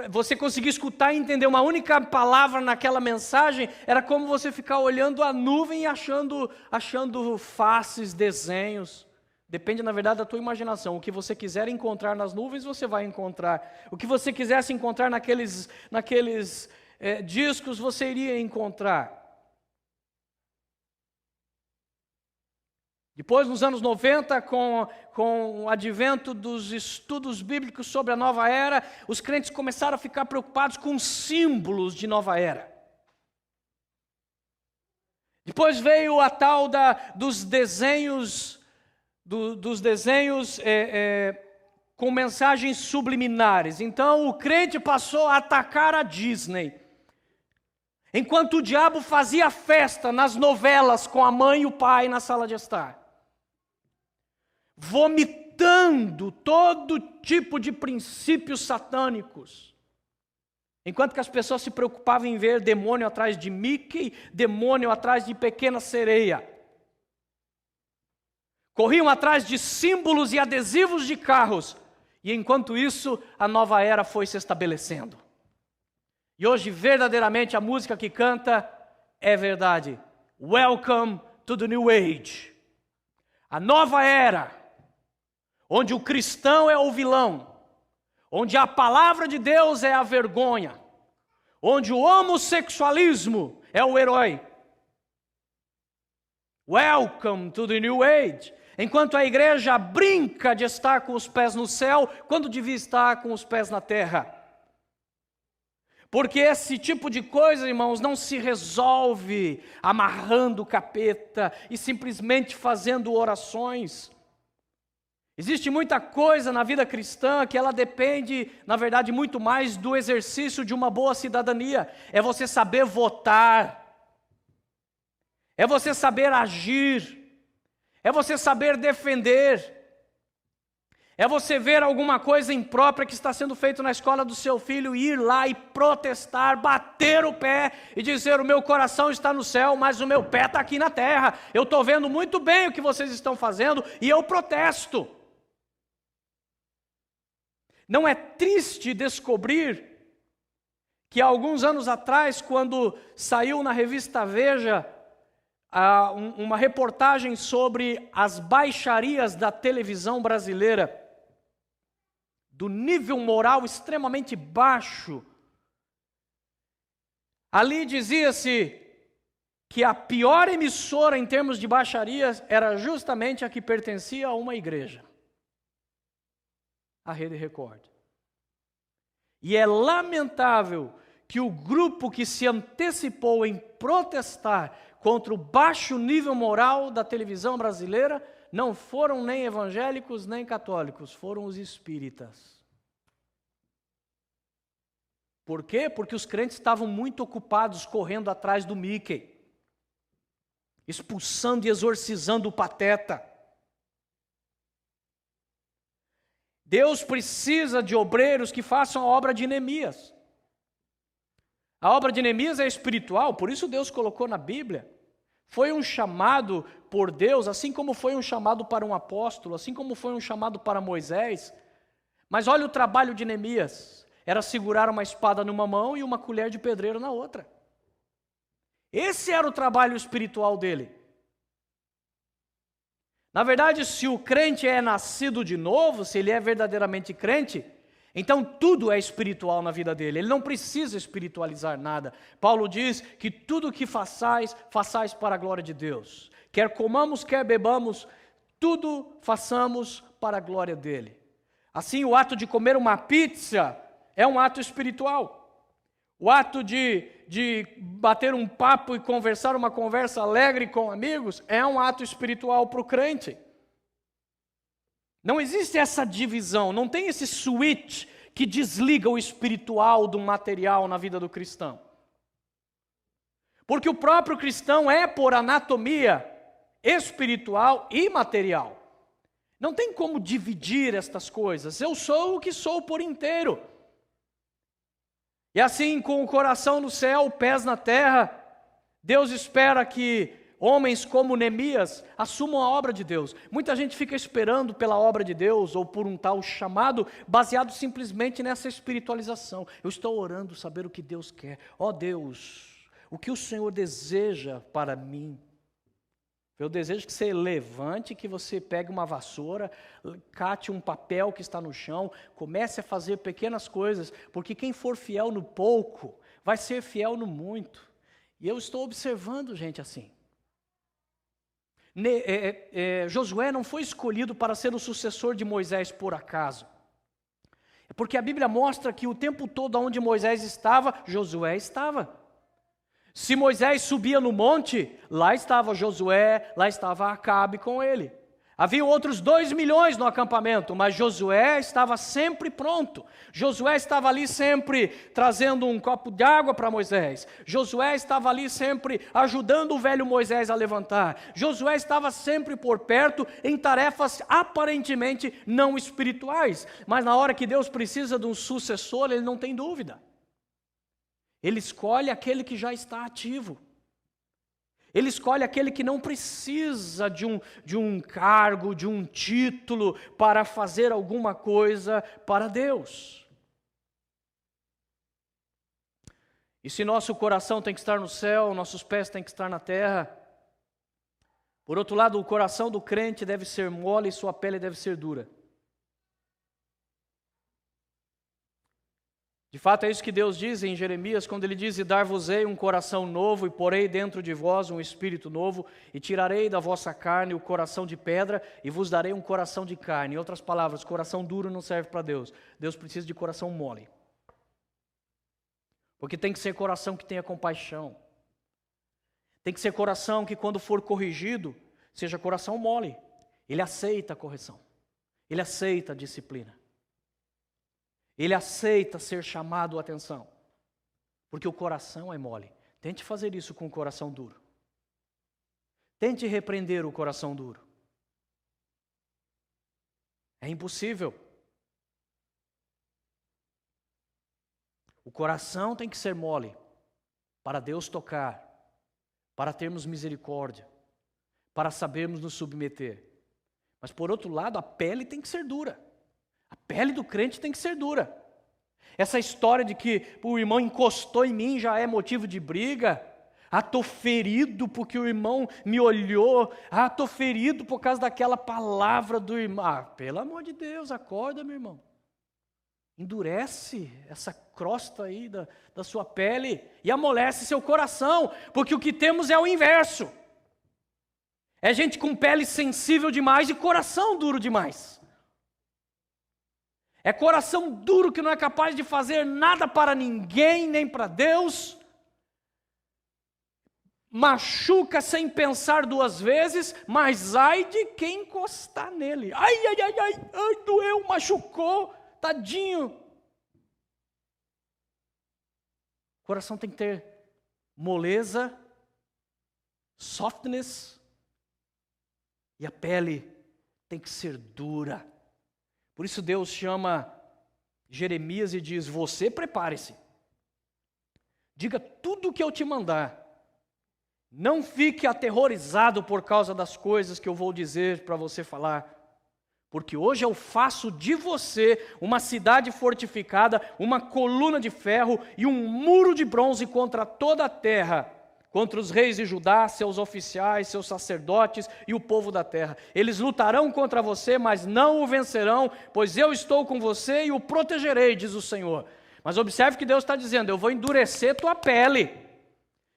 Você conseguia escutar e entender uma única palavra naquela mensagem, era como você ficar olhando a nuvem e achando faces, desenhos. Depende, na verdade, da tua imaginação. O que você quiser encontrar nas nuvens, você vai encontrar. O que você quisesse encontrar naqueles discos, você iria encontrar. Depois, nos anos 90, com o advento dos estudos bíblicos sobre a nova era, os crentes começaram a ficar preocupados com símbolos de nova era. Depois veio a tal dos desenhos com mensagens subliminares. Então, o crente passou a atacar a Disney. Enquanto o diabo fazia festa nas novelas com a mãe e o pai na sala de estar, vomitando todo tipo de princípios satânicos. Enquanto que as pessoas se preocupavam em ver demônio atrás de Mickey, demônio atrás de pequena sereia. Corriam atrás de símbolos e adesivos de carros. E enquanto isso, a nova era foi se estabelecendo. E hoje, verdadeiramente, a música que canta é verdade. Welcome to the New Age. A nova era, onde o cristão é o vilão, onde a palavra de Deus é a vergonha, onde o homossexualismo é o herói. Welcome to the New Age. Enquanto a igreja brinca de estar com os pés no céu, quando devia estar com os pés na terra. Porque esse tipo de coisa, irmãos, não se resolve amarrando o capeta e simplesmente fazendo orações. Existe muita coisa na vida cristã que ela depende, na verdade, muito mais do exercício de uma boa cidadania. É você saber votar. É você saber agir. É você saber defender. É você ver alguma coisa imprópria que está sendo feita na escola do seu filho e ir lá e protestar, bater o pé e dizer: o meu coração está no céu, mas o meu pé está aqui na terra. Eu estou vendo muito bem o que vocês estão fazendo e eu protesto. Não é triste descobrir que há alguns anos atrás, quando saiu na revista Veja uma reportagem sobre as baixarias da televisão brasileira, do nível moral extremamente baixo, ali dizia-se que a pior emissora em termos de baixarias era justamente a que pertencia a uma igreja, a Rede Record. E é lamentável que o grupo que se antecipou em protestar contra o baixo nível moral da televisão brasileira não foram nem evangélicos nem católicos, foram os espíritas. Por quê? Porque os crentes estavam muito ocupados correndo atrás do Mickey, expulsando e exorcizando o pateta. Deus precisa de obreiros que façam a obra de Neemias. A obra de Neemias é espiritual, por isso Deus colocou na Bíblia. Foi um chamado por Deus, assim como foi um chamado para um apóstolo, assim como foi um chamado para Moisés. Mas olha o trabalho de Neemias. Era segurar uma espada numa mão e uma colher de pedreiro na outra. Esse era o trabalho espiritual dele. Na verdade, se o crente é nascido de novo, se ele é verdadeiramente crente, então tudo é espiritual na vida dele. Ele não precisa espiritualizar nada. Paulo diz que tudo o que façais, façais para a glória de Deus. Quer comamos, quer bebamos, tudo façamos para a glória dele. Assim, o ato de comer uma pizza é um ato espiritual. O ato de bater um papo e conversar uma conversa alegre com amigos é um ato espiritual para o crente. Não existe essa divisão, não tem esse switch que desliga o espiritual do material na vida do cristão. Porque o próprio cristão é, por anatomia, espiritual e material. Não tem como dividir estas coisas. Eu sou o que sou por inteiro. E assim, com o coração no céu, pés na terra, Deus espera que homens como Neemias assumam a obra de Deus. Muita gente fica esperando pela obra de Deus ou por um tal chamado, baseado simplesmente nessa espiritualização. Eu estou orando saber o que Deus quer. Ó Deus, o que o Senhor deseja para mim? Eu desejo que você levante, que você pegue uma vassoura, cate um papel que está no chão, comece a fazer pequenas coisas, porque quem for fiel no pouco, vai ser fiel no muito. E eu estou observando gente assim. Josué não foi escolhido para ser o sucessor de Moisés por acaso. É porque a Bíblia mostra que o tempo todo onde Moisés estava, Josué estava. Se Moisés subia no monte, lá estava Josué, lá estava Acabe com ele. Havia outros 2 milhões no acampamento, mas Josué estava sempre pronto. Josué estava ali sempre trazendo um copo de água para Moisés. Josué estava ali sempre ajudando o velho Moisés a levantar. Josué estava sempre por perto em tarefas aparentemente não espirituais. Mas na hora que Deus precisa de um sucessor, ele não tem dúvida. Ele escolhe aquele que já está ativo. Ele escolhe aquele que não precisa de um cargo, de um título para fazer alguma coisa para Deus. E se nosso coração tem que estar no céu, nossos pés têm que estar na terra. Por outro lado, o coração do crente deve ser mole e sua pele deve ser dura. De fato, é isso que Deus diz em Jeremias, quando Ele diz: e dar-vos-ei um coração novo, e porei dentro de vós um espírito novo, e tirarei da vossa carne o coração de pedra, e vos darei um coração de carne. Em outras palavras, coração duro não serve para Deus. Deus precisa de coração mole. Porque tem que ser coração que tenha compaixão. Tem que ser coração que, quando for corrigido, seja coração mole. Ele aceita a correção. Ele aceita a disciplina. Ele aceita ser chamado a atenção, porque o coração é mole. Tente fazer isso com o coração duro. Tente repreender o coração duro. É impossível. O coração tem que ser mole, para Deus tocar, para termos misericórdia, para sabermos nos submeter. Mas por outro lado, a pele tem que ser dura. A pele do crente tem que ser dura. Essa história de que o irmão encostou em mim já é motivo de briga. Estou ferido porque o irmão me olhou. Estou ferido por causa daquela palavra do irmão. Pelo amor de Deus, acorda, meu irmão. Endurece essa crosta aí da sua pele e amolece seu coração, porque o que temos é o inverso. É gente com pele sensível demais e coração duro demais. É coração duro que não é capaz de fazer nada para ninguém, nem para Deus. Machuca sem pensar 2 vezes, mas ai de quem encostar nele. Ai, doeu, machucou, tadinho. O coração tem que ter moleza, softness, e a pele tem que ser dura. Por isso Deus chama Jeremias e diz: você prepare-se. Diga tudo o que eu te mandar. Não fique aterrorizado por causa das coisas que eu vou dizer para você falar. Porque hoje eu faço de você uma cidade fortificada, uma coluna de ferro e um muro de bronze contra toda a terra. Contra os reis de Judá, seus oficiais, seus sacerdotes e o povo da terra. Eles lutarão contra você, mas não o vencerão, pois eu estou com você e o protegerei, diz o Senhor. Mas observe que Deus está dizendo: eu vou endurecer tua pele.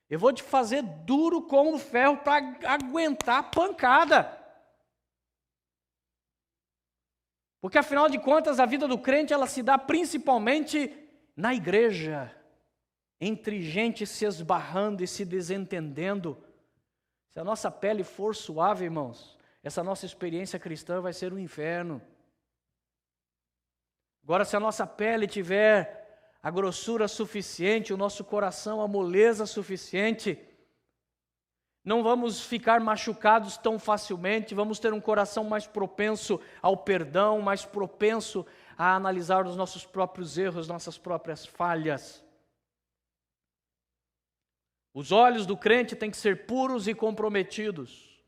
Eu vou te fazer duro como o ferro para aguentar a pancada. Porque afinal de contas, a vida do crente ela se dá principalmente na igreja. Entre gente se esbarrando e se desentendendo. Se a nossa pele for suave, irmãos, essa nossa experiência cristã vai ser um inferno. Agora, se a nossa pele tiver a grossura suficiente, o nosso coração a moleza suficiente, não vamos ficar machucados tão facilmente, vamos ter um coração mais propenso ao perdão, mais propenso a analisar os nossos próprios erros, nossas próprias falhas. Os olhos do crente têm que ser puros e comprometidos.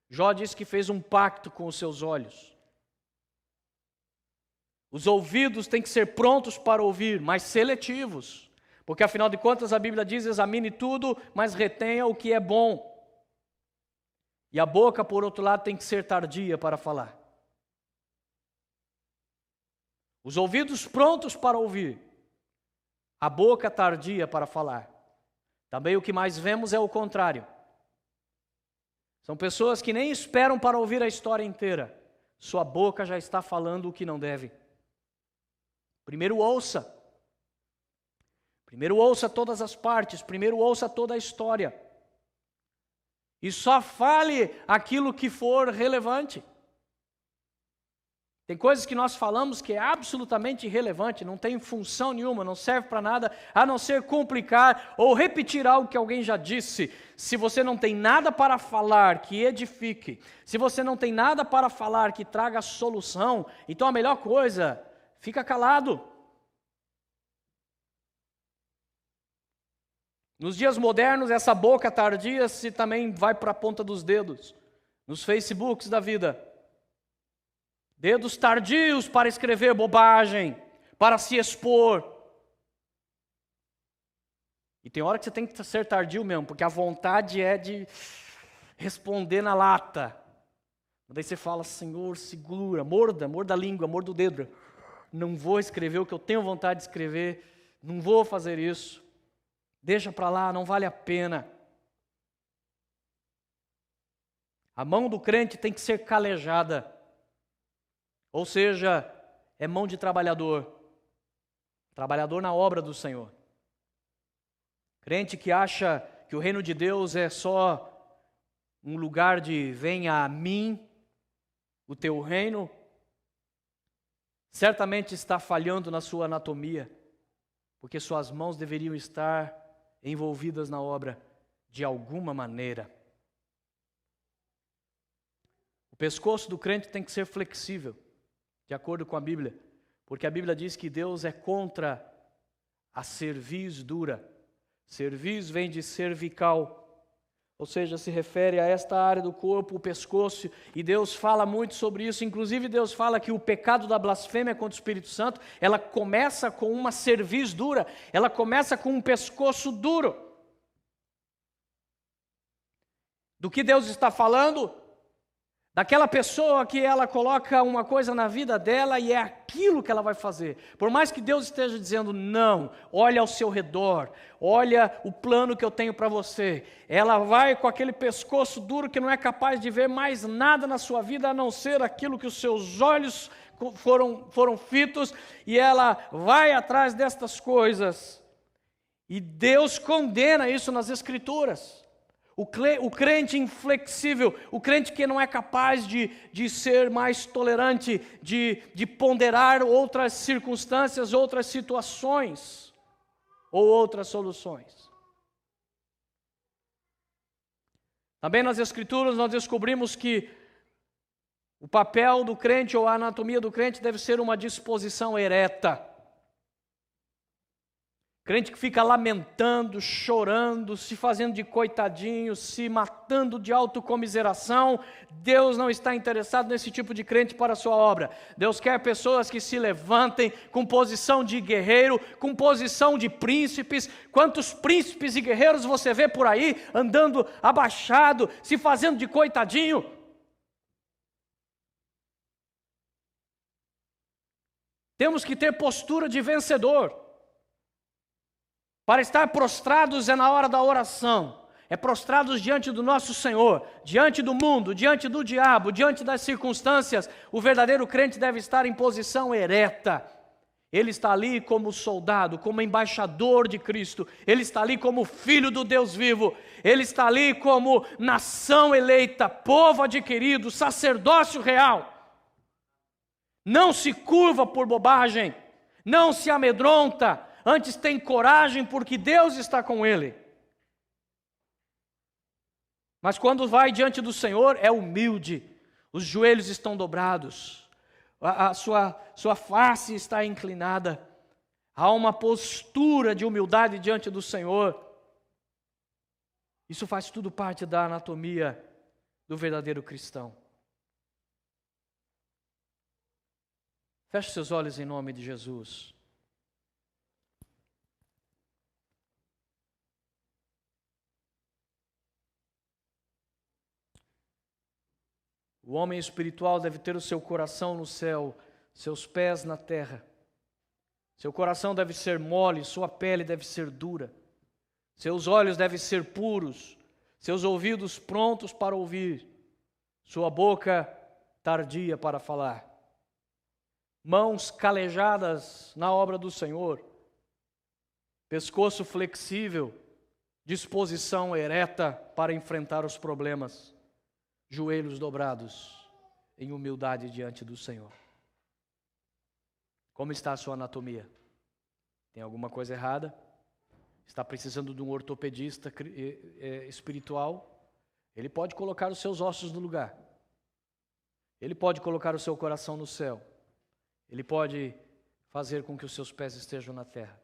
Jó disse que fez um pacto com os seus olhos. Os ouvidos têm que ser prontos para ouvir, mas seletivos. Porque afinal de contas a Bíblia diz, examine tudo, mas retenha o que é bom. E a boca, por outro lado, tem que ser tardia para falar. Os ouvidos prontos para ouvir, a boca tardia para falar. Também o que mais vemos é o contrário. São pessoas que nem esperam para ouvir a história inteira. Sua boca já está falando o que não deve. Primeiro ouça. Primeiro ouça todas as partes. Primeiro ouça toda a história. E só fale aquilo que for relevante. Tem coisas que nós falamos que é absolutamente irrelevante, não tem função nenhuma, não serve para nada, a não ser complicar ou repetir algo que alguém já disse. Se você não tem nada para falar que edifique, se você não tem nada para falar que traga solução, então a melhor coisa, fica calado. Nos dias modernos, essa boca tardia se também vai para a ponta dos dedos, nos Facebooks da vida. Dedos tardios para escrever bobagem, para se expor. E tem hora que você tem que ser tardio mesmo, porque a vontade é de responder na lata. Daí você fala, Senhor, segura, morda a língua, morda o dedo. Não vou escrever o que eu tenho vontade de escrever, não vou fazer isso. Deixa para lá, não vale a pena. A mão do crente tem que ser calejada. Ou seja, é mão de trabalhador. Trabalhador na obra do Senhor. Crente que acha que o reino de Deus é só um lugar de venha a mim, o teu reino, certamente está falhando na sua anatomia, porque suas mãos deveriam estar envolvidas na obra de alguma maneira. O pescoço do crente tem que ser flexível, de acordo com a Bíblia, porque a Bíblia diz que Deus é contra a cerviz dura. Cerviz vem de cervical, ou seja, se refere a esta área do corpo, o pescoço, e Deus fala muito sobre isso. Inclusive Deus fala que o pecado da blasfêmia contra o Espírito Santo, ela começa com uma cerviz dura, ela começa com um pescoço duro. Do que Deus está falando? Daquela pessoa que ela coloca uma coisa na vida dela e é aquilo que ela vai fazer. Por mais que Deus esteja dizendo, não, olha ao seu redor, olha o plano que eu tenho para você. Ela vai com aquele pescoço duro que não é capaz de ver mais nada na sua vida, a não ser aquilo que os seus olhos foram fitos, e ela vai atrás destas coisas. E Deus condena isso nas Escrituras. O crente inflexível, o crente que não é capaz de ser mais tolerante, de ponderar outras circunstâncias, outras situações ou outras soluções. Também nas Escrituras nós descobrimos que o papel do crente ou a anatomia do crente deve ser uma disposição ereta. Crente que fica lamentando, chorando, se fazendo de coitadinho, se matando de autocomiseração, Deus não está interessado nesse tipo de crente para a sua obra. Deus quer pessoas que se levantem com posição de guerreiro, com posição de príncipes. Quantos príncipes e guerreiros você vê por aí, andando abaixado, se fazendo de coitadinho? Temos que ter postura de vencedor. Para estar prostrados é na hora da oração, é prostrados diante do nosso Senhor, diante do mundo, diante do diabo, diante das circunstâncias. O verdadeiro crente deve estar em posição ereta. Ele está ali como soldado, como embaixador de Cristo. Ele está ali como filho do Deus vivo. Ele está ali como nação eleita, povo adquirido, sacerdócio real. Não se curva por bobagem, não se amedronta. Antes tem coragem porque Deus está com ele. Mas quando vai diante do Senhor, é humilde, os joelhos estão dobrados, a sua face está inclinada, há uma postura de humildade diante do Senhor. Isso faz tudo parte da anatomia do verdadeiro cristão. Feche seus olhos em nome de Jesus. O homem espiritual deve ter o seu coração no céu, seus pés na terra. Seu coração deve ser mole, sua pele deve ser dura. Seus olhos devem ser puros, seus ouvidos prontos para ouvir, sua boca tardia para falar. Mãos calejadas na obra do Senhor, pescoço flexível, disposição ereta para enfrentar os problemas, joelhos dobrados em humildade diante do Senhor. Como está a sua anatomia? Tem alguma coisa errada? Está precisando de um ortopedista espiritual? Ele pode colocar os seus ossos no lugar. Ele pode colocar o seu coração no céu. Ele pode fazer com que os seus pés estejam na terra.